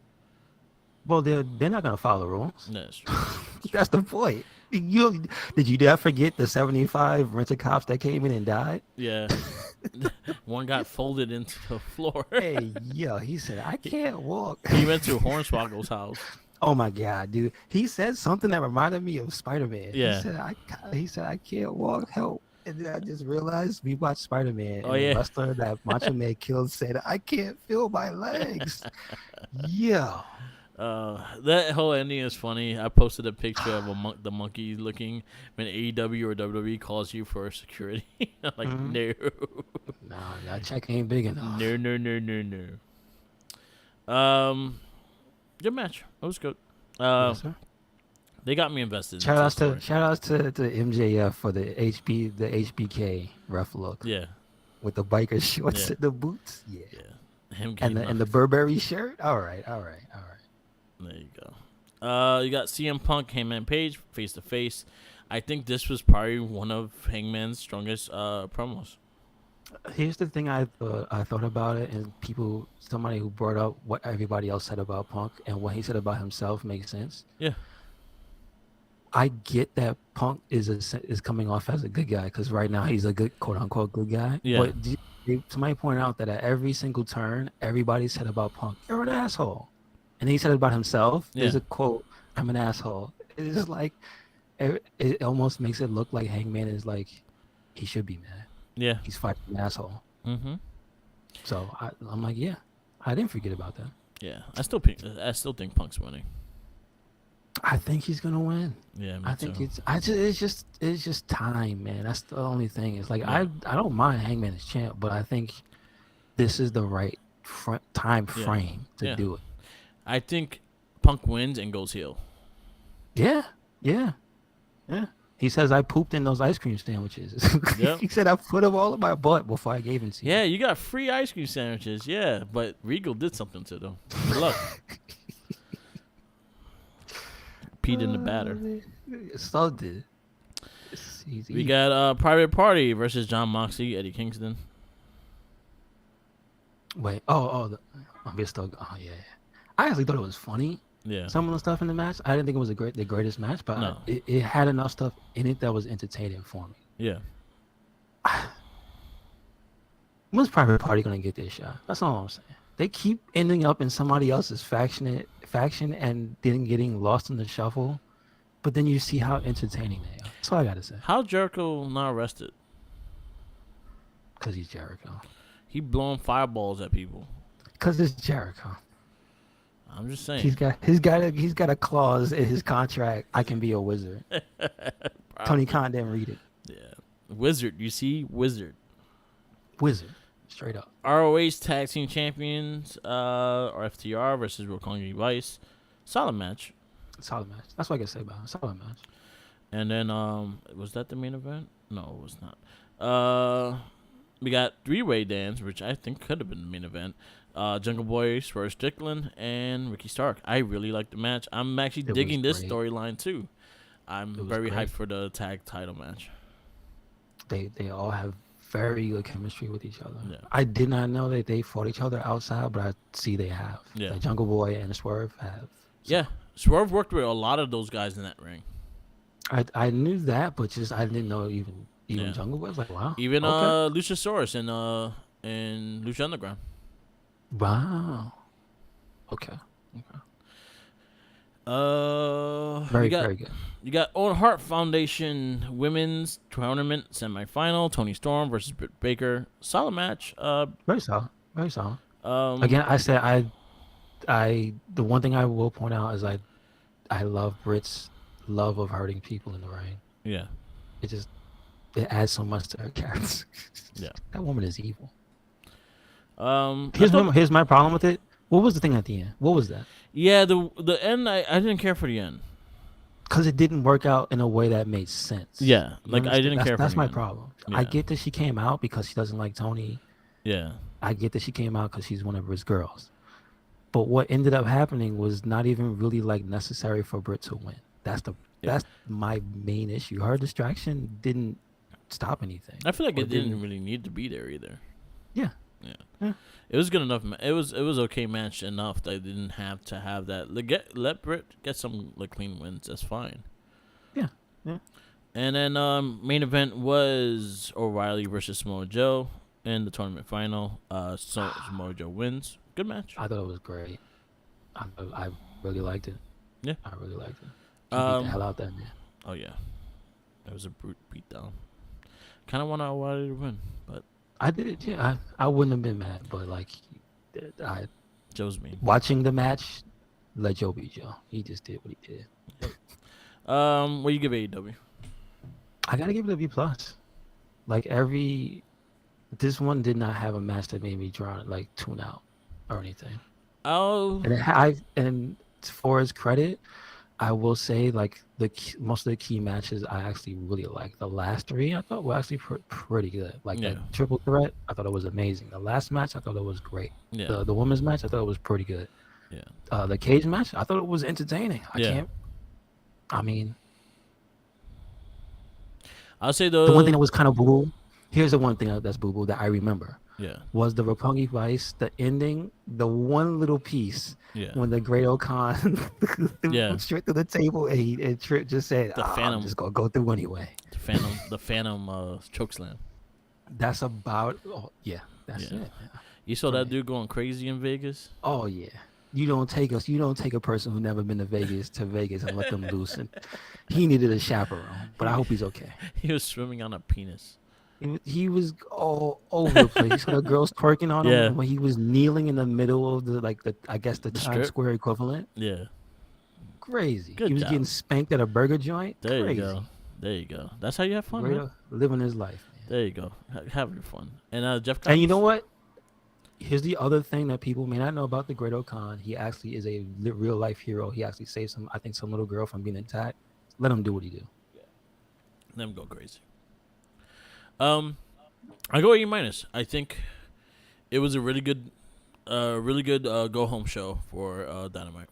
Well, they're not gonna follow the rules. That's true. That's the point. Did you dare forget the 75 rented cops that came in and died? Yeah. One got folded into the floor. Hey, yo, he said, I can't walk. He went to Hornswoggle's house. Oh my God, dude. He said something that reminded me of Spider-Man. Yeah. He said, I can't walk, help. And then I just realized we watched Spider-Man. Oh, and yeah. The wrestler that Macho Man killed said, I can't feel my legs. Yeah. That whole ending is funny. I posted a picture of the monkey looking when AEW or WWE calls you for security. I'm like, no. No, that check ain't big enough. No. Good match. It was good. Yes, sir. They got me invested. Shout outs to MJF for the HBK ref look. Yeah. With the biker shorts and the boots. Yeah. Him and the Burberry shirt. All right. There you go. You got CM Punk, Hangman Page, face to face. I think this was probably one of Hangman's strongest promos. Here's the thing I thought about it, and somebody who brought up what everybody else said about Punk and what he said about himself makes sense. Yeah. I get that Punk is coming off as a good guy because right now he's a good quote unquote good guy. Yeah. But somebody pointed out that at every single turn, everybody said about Punk, "You're an asshole," and he said it about himself. Yeah. There's a quote, "I'm an asshole." It's just like it almost makes it look like Hangman is like he should be mad. Yeah. He's fighting an asshole. Mm-hmm. So I'm like, yeah, I didn't forget about that. Yeah, I still think Punk's winning. I think he's gonna win. Yeah, I think it's just time, man. That's the only thing. It's like I don't mind Hangman as champ, but I think this is the right time frame to do it. I think Punk wins and goes heel. Yeah. He says I pooped in those ice cream sandwiches. Yep. He said I put them all in my butt before I gave them to you. Yeah, you got free ice cream sandwiches. Yeah, but Regal did something to them. Good luck. Peed in the batter. So did. We got Private Party versus John Moxley, Eddie Kingston. Wait. We're still. Oh yeah. I actually thought it was funny. Yeah. Some of the stuff in the match, I didn't think it was the greatest match, but no. it had enough stuff in it that was entertaining for me. Yeah. When's Private Party gonna get their shot? That's all I'm saying. They keep ending up in somebody else's faction and then getting lost in the shuffle, but then you see how entertaining they are. That's all I gotta say. How Jericho not arrested? Because he's Jericho. He blowing fireballs at people. Because it's Jericho. I'm just saying. He's got a clause in his contract. I can be a wizard. Tony Khan didn't read it. Yeah, wizard. You see, wizard. Wizard. Straight up. ROH Tag Team Champions, or FTR versus Roppongi Vice. Solid match. Solid match. That's what I can say about it. Solid match. And then, was that the main event? No, it was not. We got three-way dance, which I think could have been the main event. Jungle Boy, Swerve Strickland, and Ricky Stark. I really like the match. I'm actually digging this storyline too. I'm very hyped for the tag title match. They all have very good chemistry with each other. Yeah. I did not know that they fought each other outside, but I see they have. Yeah. Like Jungle Boy and Swerve have. So. Yeah, Swerve worked with a lot of those guys in that ring. I knew that, but just I didn't know even Jungle Boy. I was like, wow. Even Luchasaurus and Lucha Underground. Wow. Okay. Very good. You got Owen Hart Foundation Women's Tournament Semifinal. Tony Storm versus Britt Baker. Solid match. Very solid. Again, I said I the one thing I will point out is I love Britt's love of hurting people in the ring. Yeah. It adds so much to her character. Yeah. That woman is evil. Here's here's my problem with it. What was the thing at the end? What was that? Yeah, the end. I didn't care for the end because it didn't work out in a way that made sense. Yeah, like I didn't care. That's for my end. problem. Yeah. I get that she came out because she doesn't like Tony. Yeah. I get that she came out because she's one of his girls. But what ended up happening was not even really like necessary for Britt to win. That's my main issue. Her distraction didn't stop anything. I feel like it didn't really need to be there either. Yeah. It was good enough. It was okay match enough that I didn't have to have that. Let Britt get some clean wins. That's fine. Yeah. And then main event was O'Reilly versus Samoa Joe in the tournament final. So Samoa Joe wins. Good match. I thought it was great. I really liked it. Yeah, I really liked it. He beat the hell out that man. Oh yeah, that was a brute beatdown. Kind of want O'Reilly to win, but I did. Yeah, I wouldn't have been mad, but Joe's mean. Watching the match, let Joe be Joe. He just did what he did. What do you give AEW? I gotta give it a B+. This one did not have a match that made me tune out or anything. Oh, and for his credit, I will say most of the key matches I actually really liked. The last three I thought were actually pretty good. That triple threat, I thought it was amazing. The last match I thought it was great. Yeah. The women's match I thought it was pretty good. Yeah. The cage match I thought it was entertaining. I'll say the one thing that was kind of boo. Here's the one thing that's boo that I remember. Yeah. Was the Roppongi Vice, the ending, the one little piece when the Great O'Khan threw straight through the table and Tripp just said, I'm just going to go through anyway. The Phantom chokeslam. That's about, that's it. You saw that dude going crazy in Vegas? Oh, yeah. You don't take a person who never been to Vegas and let them loose. And he needed a chaperone, but I hope he's okay. He was swimming on a penis. He was all over the place. You saw the girls twerking on him when he was kneeling in the middle of the Times Square equivalent. Yeah. Crazy. Good he was job. getting spanked at a burger joint. There you go. That's how you have fun, man. Living his life, man. There you go. Having fun. And Jeff Cox. And you know what? Here's the other thing that people may not know about the Great O'Khan. He actually is a real life hero. He actually saved some little girl from being attacked. Let him do what he do. Yeah. Let him go crazy. I go A-. I think it was a really good go home show for Dynamite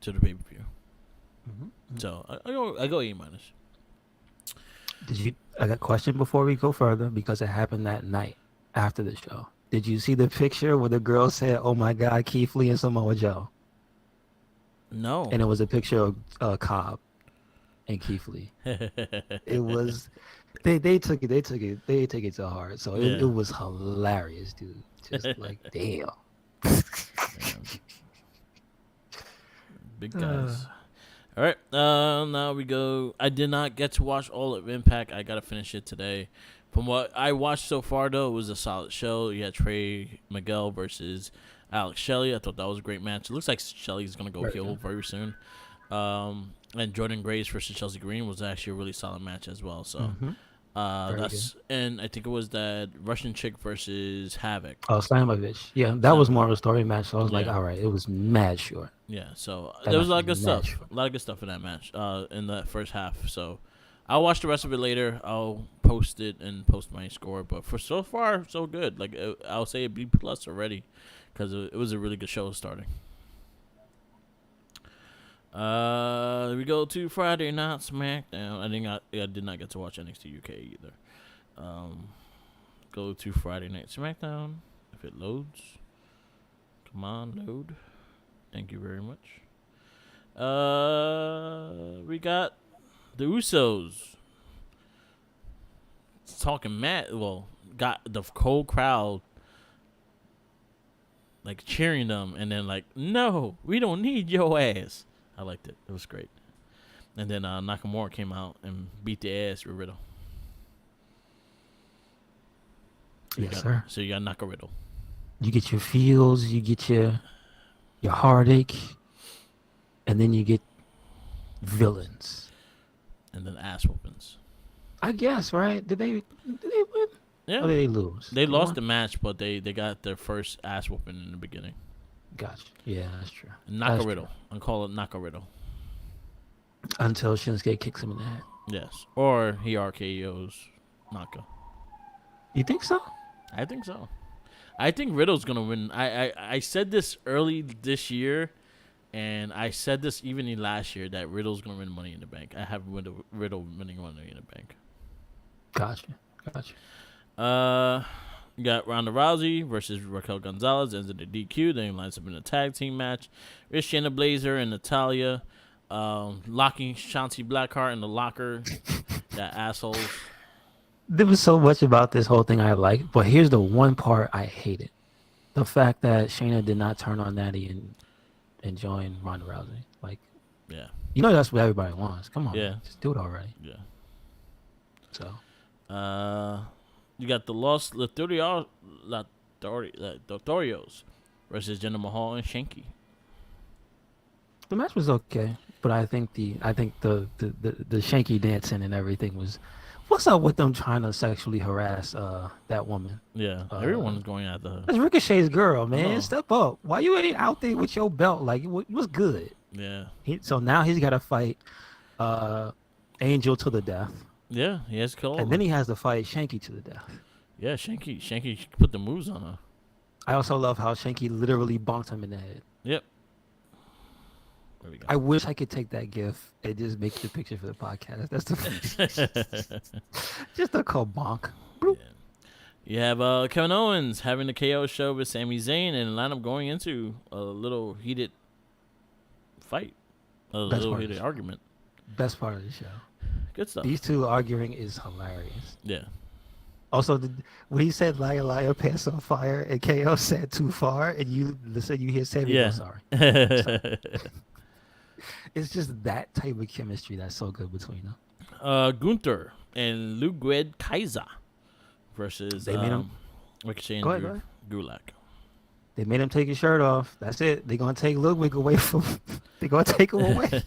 to the pay-per-view. Mm-hmm. So I go A-. I got a question before we go further because it happened that night after the show. Did you see the picture where the girl said, "Oh my God, Keith Lee and Samoa Joe"? No. And it was a picture of Cobb and Keith Lee. It was they took it to heart. So it was hilarious, dude. Just damn. Big guys. All right. Now we go. I did not get to watch all of Impact. I gotta finish it today. From what I watched so far, though, it was a solid show. You had Trey Miguel versus Alex Shelley. I thought that was a great match. It looks like Shelley's gonna go heel very soon. And Jordan Grace versus Chelsea Green was actually a really solid match as well. So Very good. And I think it was that Russian chick versus Havoc. Oh, Slamovich. Yeah, that was Slam. more of a story match. So I was like, Yeah, all right, it was mad short. yeah. So That there was a match lot was of good mad stuff. short. A lot of good stuff in that match. In that first half. So I'll watch the rest of it later. I'll post it and post my score. But for so far, so good. Like I'll say a B plus already, because it was a really good show starting. We go to Friday Night SmackDown. I did not get to watch NXT UK either. Go to Friday Night SmackDown if it loads. Come on, load. Thank you very much. We got the Usos talking mad. Well, got the whole crowd like cheering them, and then like, no, we don't need your ass. I liked it. It was great. And then Nakamura came out and beat the ass with Riddle. Yes, sir. So you got Naka Riddle. You get your feels, you get your heartache, and then you get villains. And then ass whoopings. I guess, right? Did they win? Yeah. Or did they lose? They lost the match, but they got their first ass whooping in the beginning. Gotcha. Yeah, that's true. Naka Riddle. I'll call it Naka Riddle. Until Shinsuke kicks him in the head. Yes. Or he RKO's Naka. You think so? I think so. I think Riddle's going to win. I said this early this year, and I said this even in last year, that Riddle's going to win Money in the Bank. I have Riddle winning Money in the Bank. Gotcha. You got Ronda Rousey versus Raquel Gonzalez ends in the DQ. Then lines up in a tag team match. Rich Shayna Blazer and Natalya locking Shotzi Blackheart in the locker. That assholes. There was so much about this whole thing I liked, but here's the one part I hated: the fact that Shayna did not turn on Natty and join Ronda Rousey. Like, yeah, that's what everybody wants. Come on, yeah, man. Just do it already. Yeah. So, you got the Los Lotharios versus Jinder Mahal and Shanky. the match was okay, but I think the Shanky dancing and everything was. What's up with them trying to sexually harass that woman? Yeah, everyone's going after her. That's Ricochet's girl, man. Step up. Why you ain't out there with your belt? Like, what's good? Yeah. So now he's got to fight Angel to the death. Yeah, he has killed. And then he has to fight Shanky to the death. Yeah, Shanky put the moves on her. I also love how Shanky literally bonked him in the head. Yep. There we go. I wish I could take that gif and just make the picture for the podcast. That's the just a cold bonk. Yeah. You have Kevin Owens having the KO show with Sami Zayn and lineup going into a little heated fight, little heated argument. Best part of the show. Good stuff. These two arguing is hilarious. Yeah. Also, when he said "liar, liar, pants on fire," and KO said "too far," and you hear Sami go, "Sorry." It's just that type of chemistry that's so good between them. Gunther and Ludwig Kaiser versus they made him, Ricochet and Gulak. They made him take his shirt off. That's it. They're gonna take Ludwig away from. They're gonna take him away.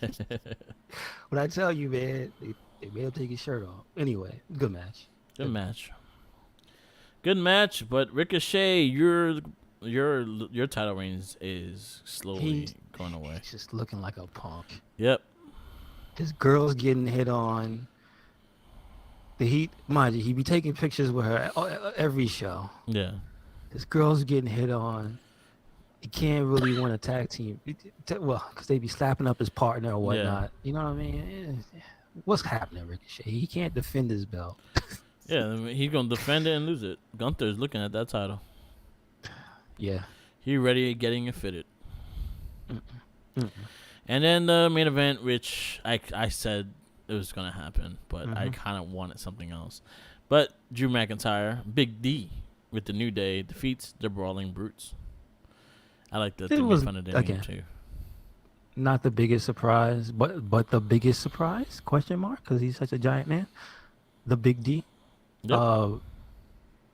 What I tell you, man, they made him take his shirt off. Anyway, good match. Good match, but Ricochet, your title reign is slowly going away. He's just looking like a punk. Yep. His girl's getting hit on. Mind you, he be taking pictures with her every show. Yeah. This girl's getting hit on. He can't really win a tag team. Well, because they be slapping up his partner or whatnot. Yeah. You know what I mean? What's happening, Ricochet? He can't defend his belt. Yeah, I mean, he's going to defend it and lose it. Gunther's looking at that title. Yeah. He ready getting it fitted. And then the main event, which I said it was going to happen, but I kind of wanted something else. But Drew McIntyre, Big D, with the New Day, defeats the Brawling Brutes. I like that they made fun of their name too. Not the biggest surprise, but the biggest surprise? Question mark? Because he's such a giant man. The Big D. Yep.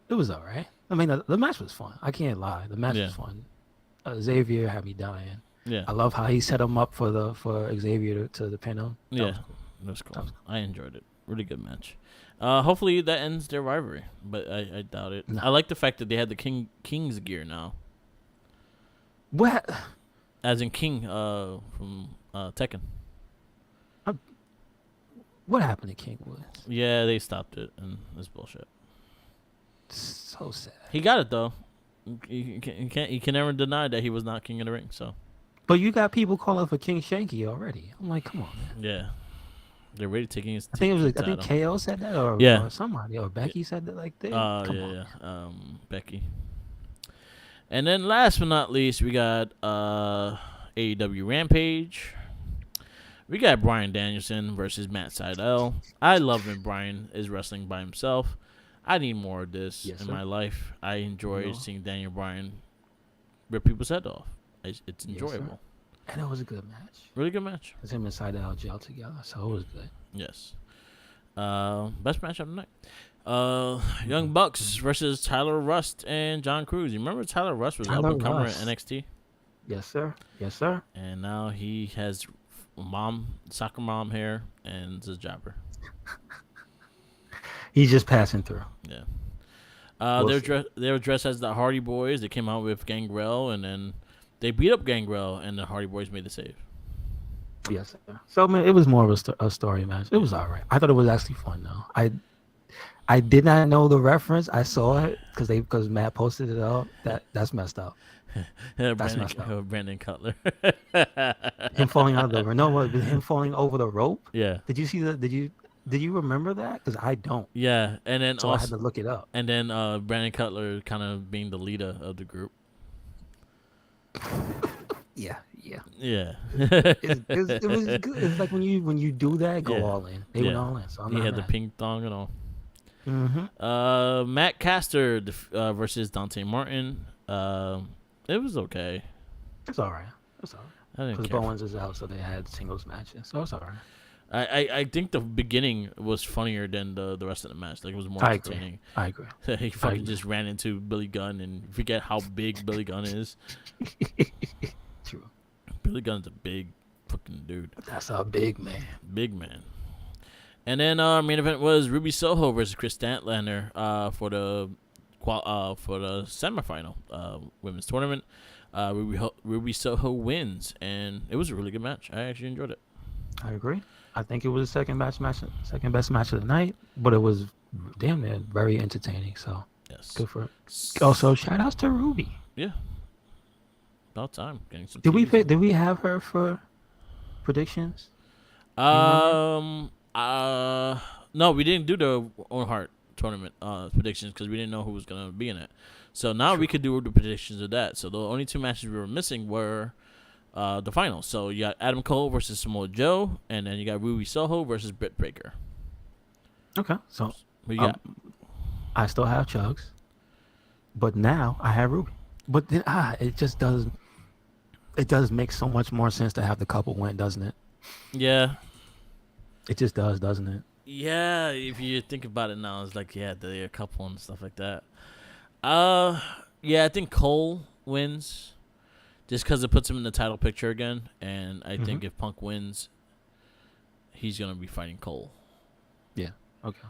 It was all right. I mean, the match was fun. I can't lie. The match was fun. Xavier had me dying. Yeah. I love how he set him up for Xavier to pin him. That was cool. I enjoyed it. Really good match. Hopefully that ends their rivalry, but I doubt it. No. I like the fact that they had the King's gear now, What? as in King from Tekken. What happened to King Woods? Yeah, they stopped it, and it's bullshit. So sad. He got it though. He can never deny that he was not King of the Ring. So. But you got people calling for King Shanky already. I'm like, come on, man. Yeah, they're really taking his. I think KO said that, or somebody, or Becky said that. Like, come on. Becky. And then last but not least, we got AEW Rampage. We got Bryan Danielson versus Matt Sydal. I love when Bryan is wrestling by himself. I need more of this in my life. I enjoy seeing Daniel Bryan rip people's head off. It's enjoyable. And it was a good match. Really good match. Because him and Sydal gel together, so it was good. Yes. Best match of the night. Young Bucks versus Tyler Rust and John Cruz. You remember Tyler Rust was up and comer at NXT? Yes, sir. Yes, sir. And now he has soccer mom hair and is a jobber. He's just passing through. Yeah. They were dressed as the Hardy Boys. They came out with Gangrel, and then they beat up Gangrel, and the Hardy Boys made the save. Yes, sir. So, man, it was more of a story match. It was all right. I thought it was actually fun, though. I did not know the reference. I saw it because Matt posted it up. That's messed up. That's messed up. Brandon Cutler. Him falling out of the no, what, him falling over the rope. Yeah. Did you see that? Did you remember that? Because I don't. Yeah, and then so I had to look it up. And then Brandon Cutler kind of being the leader of the group. Yeah. It was good. It's like when you do that, go all in. They went all in. So he had the ping thong and all. Mm-hmm. Matt Caster versus Dante Martin. It was okay. It's all right. Because Bowens is out, so they had singles matches. So it's all right. I think the beginning was funnier than the rest of the match. Like, it was more entertaining. I agree. He fucking just ran into Billy Gunn and forget how big Billy Gunn is. True. Billy Gunn's a big fucking dude. That's a big man. Big man. And then our main event was Ruby Soho versus Chris Statlander for the semifinal women's tournament. Ruby Soho wins, and it was a really good match. I actually enjoyed it. I agree. I think it was the second best match of the night, but it was damn near very entertaining. So yes, good for it. Also, shout outs to Ruby. Yeah, about time getting some. Did we have her for predictions? No, we didn't do the Owen Hart tournament predictions because we didn't know who was gonna be in it. So now we could do the predictions of that. So the only two matches we were missing were the finals. So you got Adam Cole versus Samoa Joe, and then you got Ruby Soho versus Britt Baker. Okay, so what you got? I still have Chugs, but now I have Ruby. But then it just does. It does make so much more sense to have the couple win, doesn't it? Yeah. It just does, doesn't it? Yeah, if you think about it now, it's like, yeah, they're a couple and stuff like that. Yeah, I think Cole wins just because it puts him in the title picture again. And I think if Punk wins, he's going to be fighting Cole. Yeah, okay.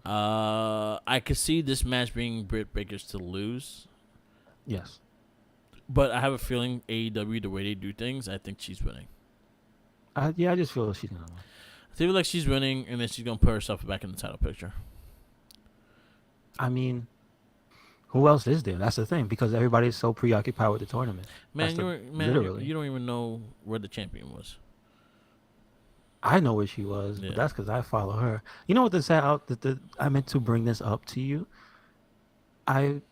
I could see this match being Britt Baker's to lose. Yes. But I have a feeling AEW, the way they do things, I think she's winning. I just feel she's going to win. I feel like she's winning, and then she's going to put herself back in the title picture. I mean, who else is there? That's the thing, because everybody's so preoccupied with the tournament. Man, you don't even know where the champion was. I know where she was, but that's because I follow her. You know what I meant to bring this up to you?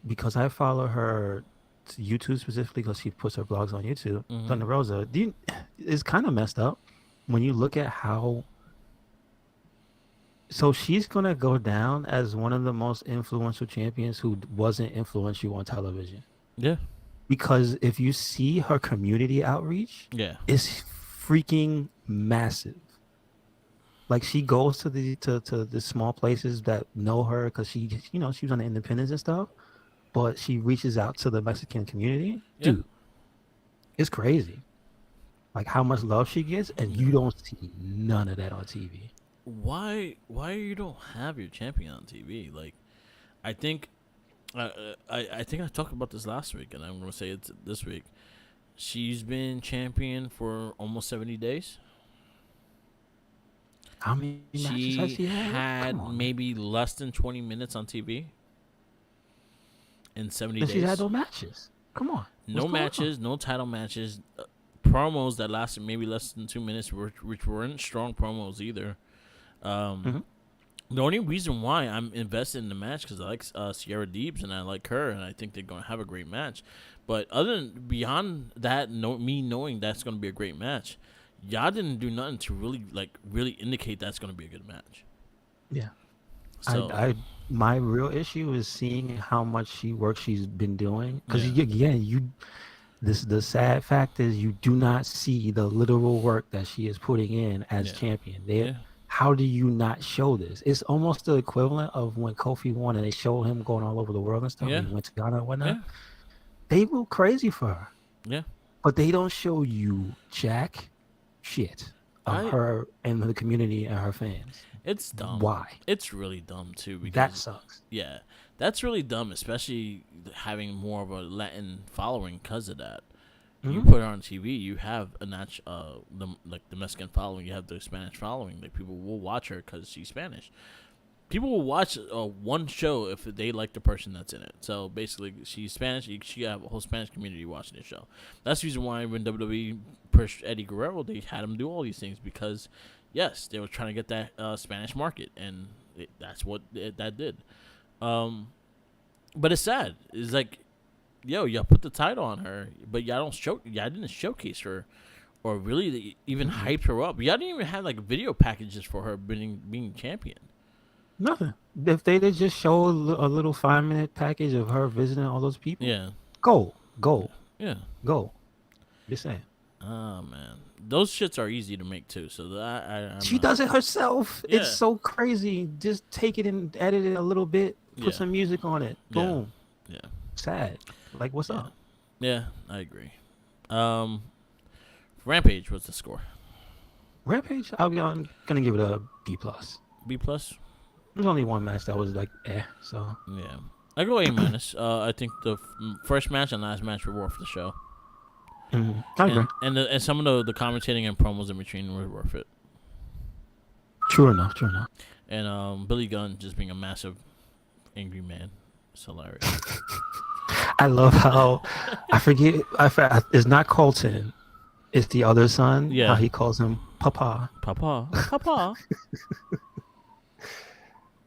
Because I follow her YouTube specifically because she puts her blogs on YouTube. Thunder Rosa, it's kind of messed up when you look at how. So she's gonna go down as one of the most influential champions who wasn't influential on television. Yeah. Because if you see her community outreach, it's freaking massive. Like, she goes to the small places that know her because she was on the independents and stuff, but she reaches out to the Mexican community. Yeah. Dude, it's crazy. Like, how much love she gets, and you don't see none of that on TV. why you don't have your champion on TV? Like, I think I think I talked about this last week, and I'm gonna say it this week. She's been champion for almost 70 days. How many matches has She she had? had Come on, man. maybe less than 20 minutes on TV in 70 Then she's had days. no matches. Come on, what's No going on? matches, no title matches, promos that lasted maybe less than 2 minutes, which weren't strong promos either. Um, Hmm. the only reason why I'm invested in the match because I like Sierra Deebs and I like her and I think they're gonna have a great match. But other than beyond that, me knowing that's gonna be a great match, y'all didn't do nothing to really indicate that's gonna be a good match. Yeah, So my real issue is seeing how much work she's been doing. Because yeah, the sad fact is you do not see the literal work that she is putting in as yeah, champion. yeah, How do you not show this? It's almost the equivalent of when Kofi won and they showed him going all over the world and stuff. yeah, When he went to Ghana and whatnot. yeah, They go crazy for her, yeah. but they don't show you jack shit of I her and the community and her fans. It's dumb. Why? It's really dumb too That because sucks. yeah, that's really dumb, especially having more of a Latin following because of that. You Hmm. put it on TV, you have the Mexican following, you have the Spanish following. Like people will watch her because she's Spanish. People will watch one show if they like the person that's in it. So basically, she's Spanish. She have a whole Spanish community watching the show. That's the reason why when WWE pushed Eddie Guerrero, they had him do all these things because, yes, they were trying to get that Spanish market, and that's what that did. Um, but it's sad. It's like, yo, y'all put the title on her, but y'all didn't showcase her, or really even hype her up. Y'all didn't even have like video packages for her being champion. Nothing. If they did just show a little 5-minute package of her visiting all those people, Yeah, go, yeah. go. Just saying. Oh man, those shits are easy to make too. So I'm She not. does it herself. Yeah, It's so crazy. Just take it and edit it a little bit. Put yeah, some music on it. yeah, Boom. yeah, Sad. Like, what's yeah, up? yeah. I agree. Um, Rampage. What's the score? Rampage, gonna give it a B plus. B plus. There's only one match that was like so Yeah, I go A minus. I think the first match and last match were worth the show, I agree. and some of the commentating and promos in between were worth it. True enough. And Billy Gunn just being a massive angry man, it's hilarious. I love how it's not Colton, it's the other son. Yeah. How he calls him Papa. Papa.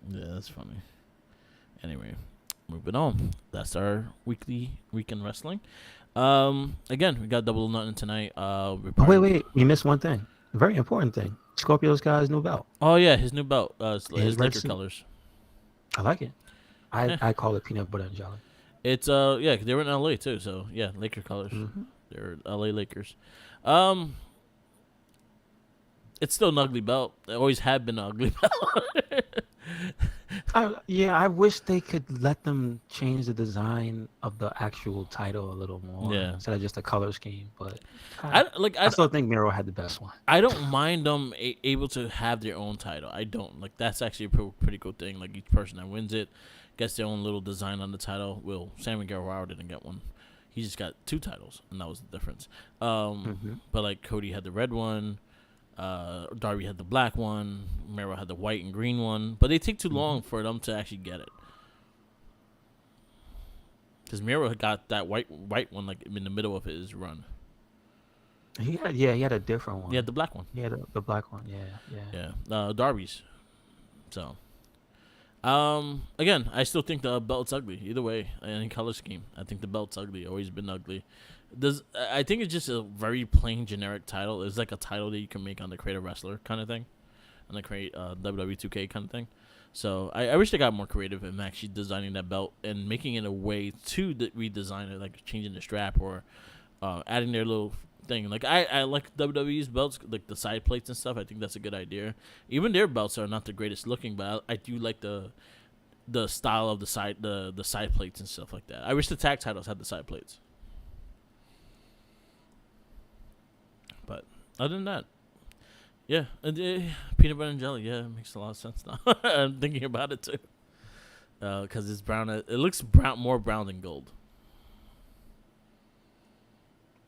Yeah, that's funny. Anyway, moving on. That's our weekend wrestling. Again, we got Double or Nothing tonight. Wait, you missed one thing. A very important thing. Scorpio's got his new belt. Oh yeah, his new belt. His red Laker suit. colors. I like it. I call it peanut butter and jelly. It's yeah, they were in LA too. So yeah, Laker colors. Mhm. They're LA Lakers. It's still an ugly belt. It always had been an ugly belt. I wish they could let them change the design of the actual title a little more instead of just a color scheme. But I still think Miro had the best one. I don't mind them able to have their own title. I don't like that's actually a pretty cool thing. Like each person that wins it gets their own little design on the title. Well, Sammy Guevara didn't get one. He just got 2 titles, and that was the difference. But like Cody had the red one. Darby had the black one. Miro had the white and green one. But they take too long for them to actually get it. Because Miro had got that white one like in the middle of his run. He had a different one. He had the black one. He had the black one. Yeah. Darby's. So, again, I still think the belt's ugly. Either way, any color scheme, I think the belt's ugly. Always been ugly. I think it's just a very plain generic title. It's like a title that you can make on the Create a Wrestler kind of thing, on the Create WWE 2K kind of thing. So I wish they got more creative in actually designing that belt and making it a way to redesign it, like changing the strap or adding their little thing. Like I like WWE's belts, like the side plates and stuff. I think that's a good idea. Even their belts are not the greatest looking, but I do like the style of the side plates and stuff like that. I wish the tag titles had the side plates. But other than that, Yeah, peanut butter and jelly. Yeah, it makes a lot of sense now. I'm thinking about it too. Because it's brown. It looks brown, more brown than gold.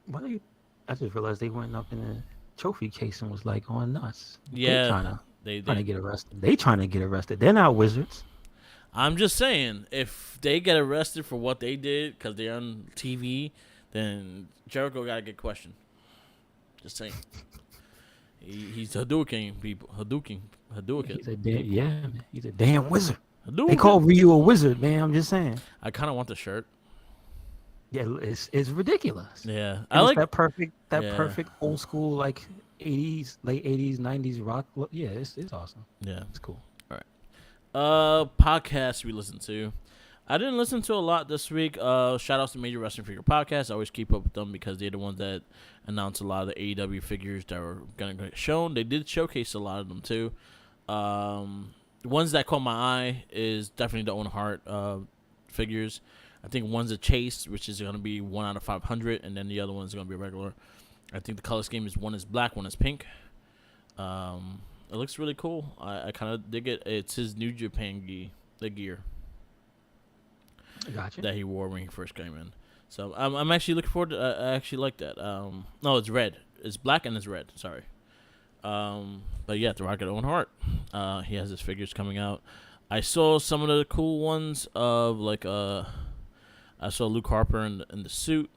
Why they? I just realized they went up in the trophy case and was like going nuts. They Yeah, trying to get arrested. They trying to get arrested. They're not wizards. I'm just saying, if they get arrested for what they did because they're on TV, then Jericho gotta get questioned. Just saying. He's Hadouken people. Hadouken. He's a damn man. He's a damn wizard. Hadouken. They call Ryu a wizard, man. I'm just saying. I kind of want the shirt. Yeah, it's ridiculous. Yeah, And I like that perfect old school like 80s, late 80s, 90s rock look. Yeah, it's awesome. Yeah, it's cool. All right. Podcasts we listen to. I didn't listen to a lot this week. Shout outs to Major Wrestling Figure Podcast. I always keep up with them because they're the ones that announce a lot of the AEW figures that are going to get shown. They did showcase a lot of them too. The ones that caught my eye is definitely the Owen Hart figures. I think one's a chase, which is going to be 1 out of 500, and then the other one's going to be regular. I think the color scheme is one is black, one is pink. It looks really cool. I kind of dig it. It's his New Japan gear. Gotcha. That he wore when he first came in. So I'm actually looking forward to. I actually like that. No, it's red. It's black and it's red. Sorry. But yeah, the Rocket Owen Hart. He has his figures coming out. I saw some of the cool ones of like I saw Luke Harper in the suit.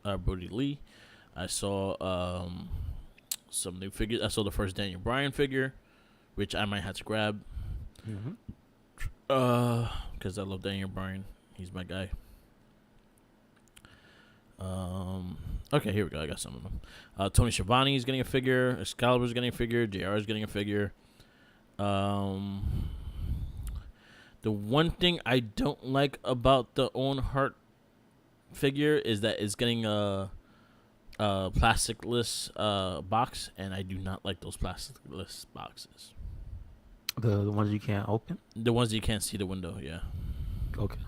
Brody Lee. I saw some new figures. I saw the first Daniel Bryan figure, which I might have to grab. Because I love Daniel Bryan. He's my guy. Okay, here we go. I got some of them. Tony Schiavone is getting a figure. Excalibur's getting a figure. JR is getting a figure. The one thing I don't like about the Owen Hart figure is that it's getting a plasticless box, and I do not like those plasticless boxes. The ones you can't open? The ones you can't see the window, yeah. Okay.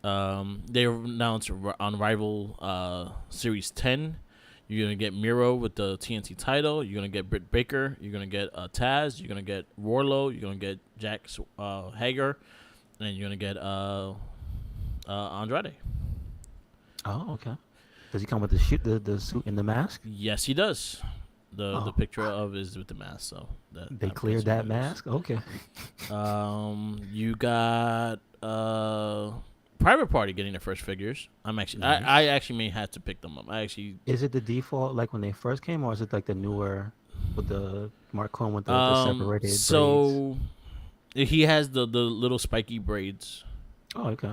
They announced on Rival Series 10, you're going to get Miro with the TNT title. You're going to get Britt Baker. You're going to get Taz. You're going to get Wardlow. You're going to get Jack Hager. And you're going to get Andrade. Oh, okay. Does he come with the suit and the mask? Yes, he does. The picture of is with the mask. So they cleared that mask? Okay. You got Private Party getting their first figures. I actually may have to pick them up. Is it the default like when they first came, or is it like the newer with the Mark Cohn with the separated braids? He has the little spiky braids. Oh, okay.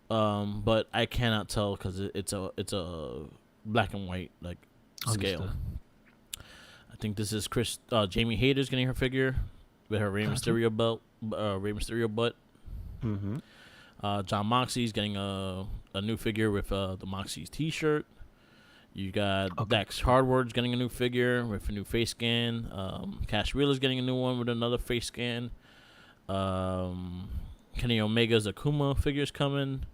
But I cannot tell because it's a black and white like scale. Understood. I think this is Jamie Hayter's getting her figure with her Rey Mysterio belt, Rey Mysterio butt. Mm-hmm. John Moxley's getting a new figure with the Moxley's T-shirt. You got Dax Hardwood's getting a new figure with a new face scan. Cash Wheeler's getting a new one with another face scan. Kenny Omega's Akuma figure's coming.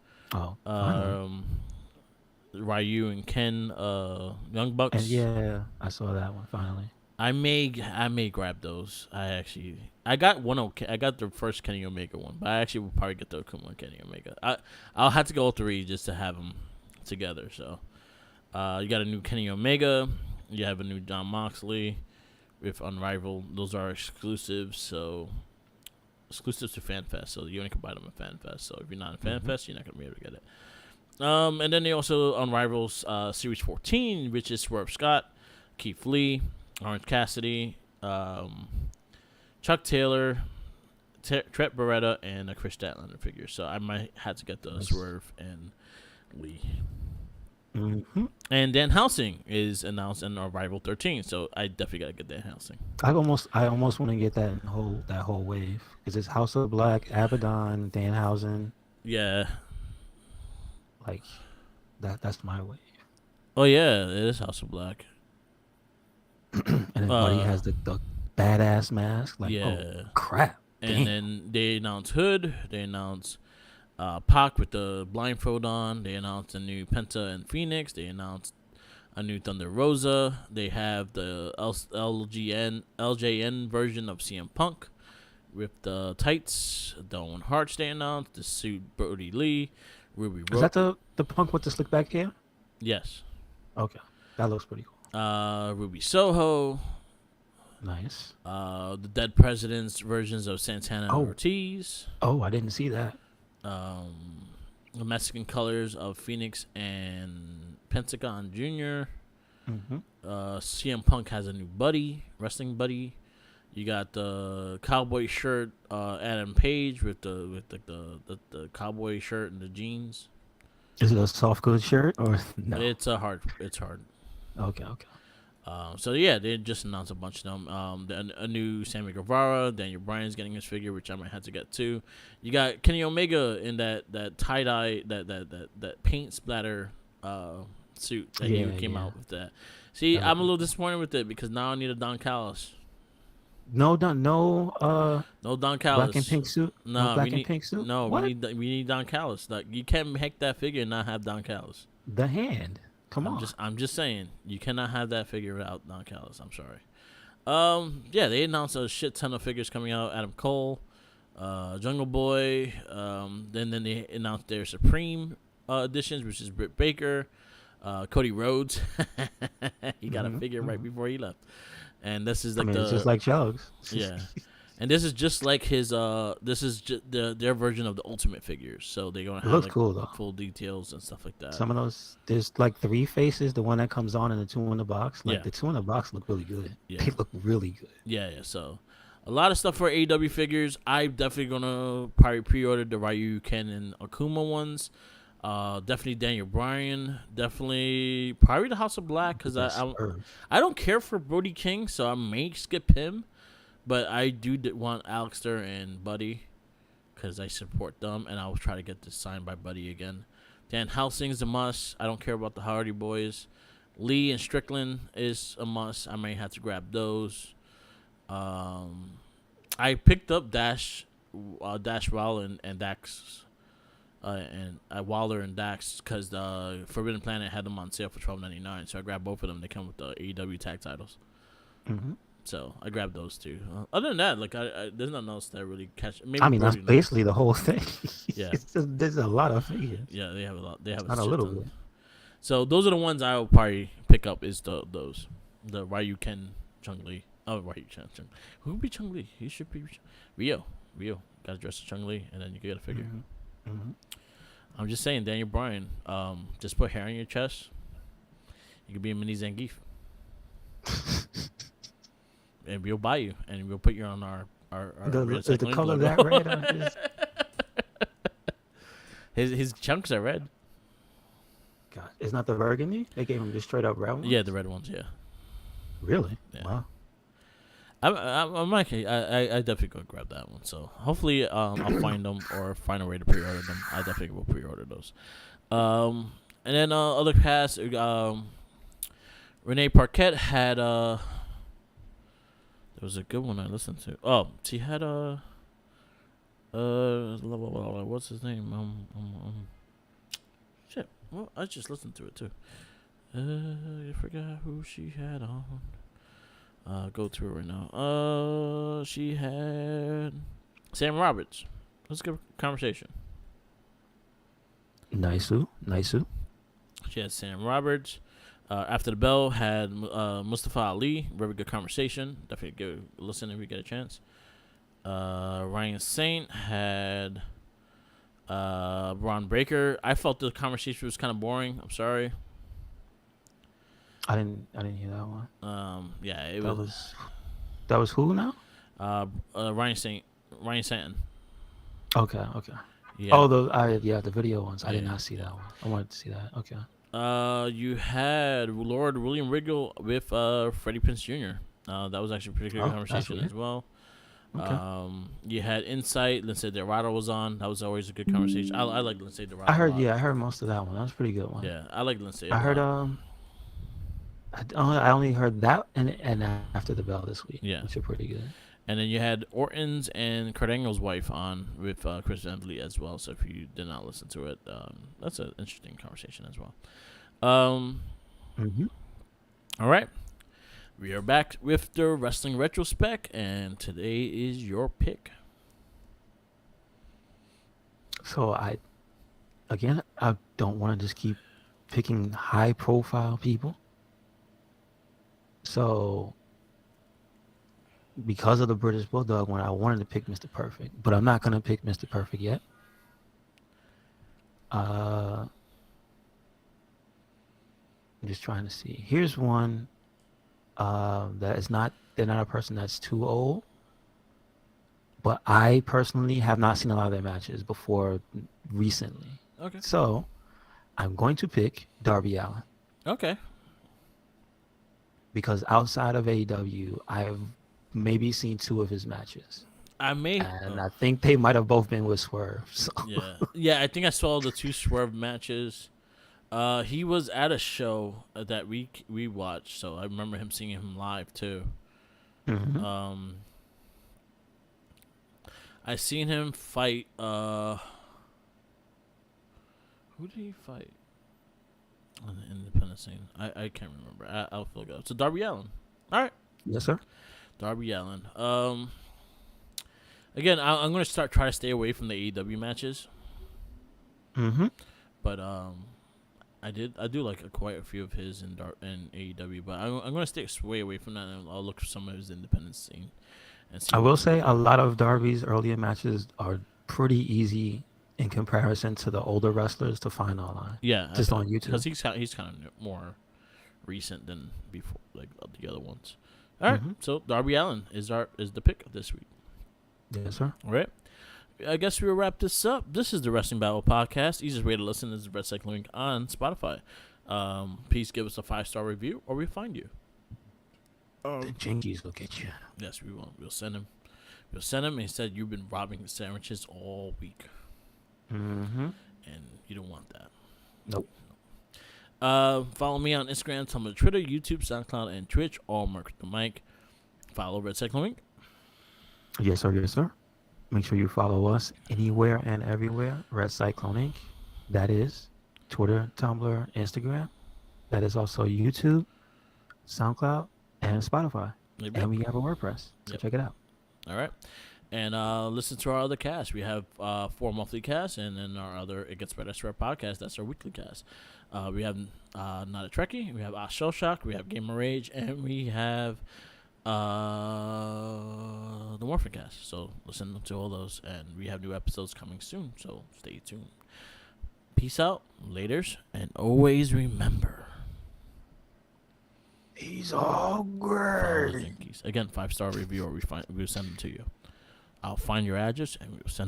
Ryu and Ken Young Bucks. And yeah, I saw that one finally. I may grab those. I got one. I got the first Kenny Omega one, but I actually will probably get the Akuma Kenny Omega. I'll have to go all three just to have them together. So, you got a new Kenny Omega. You have a new John Moxley with Unrivaled. Those are exclusives. So, exclusives to FanFest. So you only can buy them at FanFest. So if you're not in FanFest, you're not gonna be able to get it. And then they also Unrivals Series 14, which is Swerve Scott, Keith Lee, Orange Cassidy, Chuck Taylor, Trent Beretta, and a Chris Statlander figure. So I might have to get the Swerve and Lee. Mm-hmm. And Dan Helsing is announced in Arrival 13, so I definitely gotta get Dan Helsing. I almost want to get that whole wave because it's House of Black, Abaddon, Danhausen. Yeah, like that's my wave. Oh yeah, it is House of Black. And then Buddy has the badass mask. Like, yeah. Oh crap! And Damn. then they announced Hood. They announced Pac with the blindfold on. They announced a new Penta and Phoenix. They announced a new Thunder Rosa. They have the LJN version of CM Punk with the tights. The Owen Hart stay announced. The suit Brody Lee. Ruby Is that the Punk with the slick back hair? Yes. Okay, that looks pretty cool. Ruby Soho. Nice. The Dead Presidents versions of Santana and Ortiz. Oh, I didn't see that. The Mexican colors of Phoenix and Pentagon Jr. CM Punk has a new wrestling buddy. You got the cowboy shirt, Adam Page with the cowboy shirt and the jeans. Is it a soft goods shirt or no? It's hard. It's hard. Okay. So yeah, they just announced a bunch of them. A new Sammy Guevara, Daniel Bryan's getting his figure, which I might have to get too. You got Kenny Omega in that tie dye, that paint splatter suit that he came out with that. See, I'm a little disappointed with it because now I need a Don Callis. No Don Callis. Black and pink suit. No, black and pink suit. No, what? we need Don Callis. Like you can't make that figure and not have Don Callis. The hand. Come on. I'm just saying you cannot have that figure without Don Callis. I'm sorry. Yeah, they announced a shit ton of figures coming out. Adam Cole, Jungle Boy. Then they announced their Supreme editions, which is Britt Baker, Cody Rhodes. He got a figure right before he left, and this is like it's just like Chugs. Yeah. And this is just like his. This is their version of the Ultimate figures. So they're gonna have cool, though. Full details and stuff like that. Some of those, there's like 3 faces. The one that comes on and the 2 in the box. Like the 2 in the box look really good. Yeah. They look really good. Yeah. So a lot of stuff for AEW figures. I'm definitely gonna probably pre-order the Ryu, Ken, and Akuma ones. Definitely Daniel Bryan. Definitely probably the House of Black because I don't care for Brody King, so I may skip him. But I do want Alexter and Buddy because I support them, and I'll try to get this signed by Buddy again. Dan Helsing's a must. I don't care about the Hardy Boys. Lee and Strickland is a must. I may have to grab those. I picked up Dash Waller and Dax, and Waller and Dax because the Forbidden Planet had them on sale for $12.99. So I grabbed both of them. They come with the AEW tag titles. So I grabbed those two. Other than that, like there's nothing else that really catch. Maybe I mean, that's basically the whole thing. Yeah, there's a lot of figures. Yeah, they have a lot. They have not a little bit. So those are the ones I will probably pick up. Is those the Ryu, Ken, Chung Li? Oh, Ryu, Chung. Who would be Chung Li? He should be Rio. Got to dress as Chung Li, and then you get a figure. I'm just saying, Daniel Bryan. Just put hair on your chest. You could be a mini Zangief. And we'll buy you, and we'll put you on our is the color of that red on his chunks are red. God, it's not the burgundy. They gave him the straight up red ones. Yeah, the red ones. Yeah. Really? Yeah. Wow. I'm actually I definitely go grab that one. So hopefully I'll find them or find a way to pre-order them. I definitely will pre-order those. And then other pass. Renee Parquette had It was a good one I listened to. Oh, she had what's his name? Shit. Well, I just listened to it too. I forgot who she had on. Go to it right now. She had Sam Roberts. Let's get a conversation. Nice. She had Sam Roberts. After the Bell had Mustafa Ali. Very good conversation. Definitely give a listen if you get a chance. Ryan Saint had Braun Breaker. I felt the conversation was kind of boring. I'm sorry. I didn't hear that one. Yeah, it was. That was who now? Ryan Saint. Okay. Yeah. Oh, the video ones. I did not see that one. I wanted to see that. Okay. You had Lord William Regal with Freddie Prinze Jr. That was actually a pretty good conversation as well. Okay. You had Insight. Lindsay Dorado was on. That was always a good conversation. I like Lindsay Dorado. I heard most of that one. That was a pretty good one. Yeah, I like Lindsay. I heard I only heard that and After the Bell this week. Yeah, which are pretty good. And then you had Orton's and Kurt Angle's wife on with Chris Van Vliet as well. So if you did not listen to it, that's an interesting conversation as well. All right. We are back with the wrestling retrospect, and today is your pick. So I don't want to just keep picking high profile people. So because of the British Bulldog, when I wanted to pick Mr. Perfect, but I'm not gonna pick Mr. Perfect yet. I'm just trying to see. Here's one that is not. They're not a person that's too old, but I personally have not seen a lot of their matches before recently. Okay. So I'm going to pick Darby Allin. Okay. Because outside of AEW, I've maybe seen 2 of his matches. And I think they might have both been with Swerve. So. Yeah. I think I saw the 2 Swerve matches. He was at a show that we watched, so I remember him seeing him live too. Mm-hmm. I seen him fight. Who did he fight on the independent scene? I can't remember. I'll look it up. So Darby Allin. All right. Yes, sir. Darby Allin. Again, I'm gonna try to stay away from the AEW matches. Mm-hmm. But I do like quite a few of his in AEW, but I'm gonna stay way away from that, and I'll look for some of his independent scene. And see I will say a lot of Darby's earlier matches are pretty easy in comparison to the older wrestlers to find online. Yeah, just on YouTube because he's kind of more recent than before, like the other ones. All right, so Darby Allin is the pick of this week. Yes, sir. All right. I guess we'll wrap this up. This is the Wrestling Babble podcast. Easiest way to listen is the Red Cycle link on Spotify. Please give us a 5-star review, or we'll find you. The Jinkies will get you. Yes, we will. We'll send him. We'll send him. And he said you've been robbing the sandwiches all week, and you don't want that. Nope. Follow me on Instagram, Tumblr, Twitter, YouTube, SoundCloud, and Twitch. All Mark the Mic. Follow Red Cycle link. Yes, sir. Yes, sir. Make sure you follow us anywhere and everywhere. Red Cyclone Inc. That is Twitter, Tumblr, Instagram. That is also YouTube, SoundCloud, and Spotify. Yep. And we have a WordPress. So check it out. All right. And listen to our other cast. We have 4 monthly casts, and then our other It Gets Better Swear podcast. That's our weekly cast. We have Not a Trekkie. We have Shell Shock. We have Gamer Rage. And we have the Morphin Cast. So listen to all those, and we have new episodes coming soon, so stay tuned. Peace out, laters, and always remember, he's all great. Again, 5-star review, or we'll send them to you. I'll find your address and we'll send them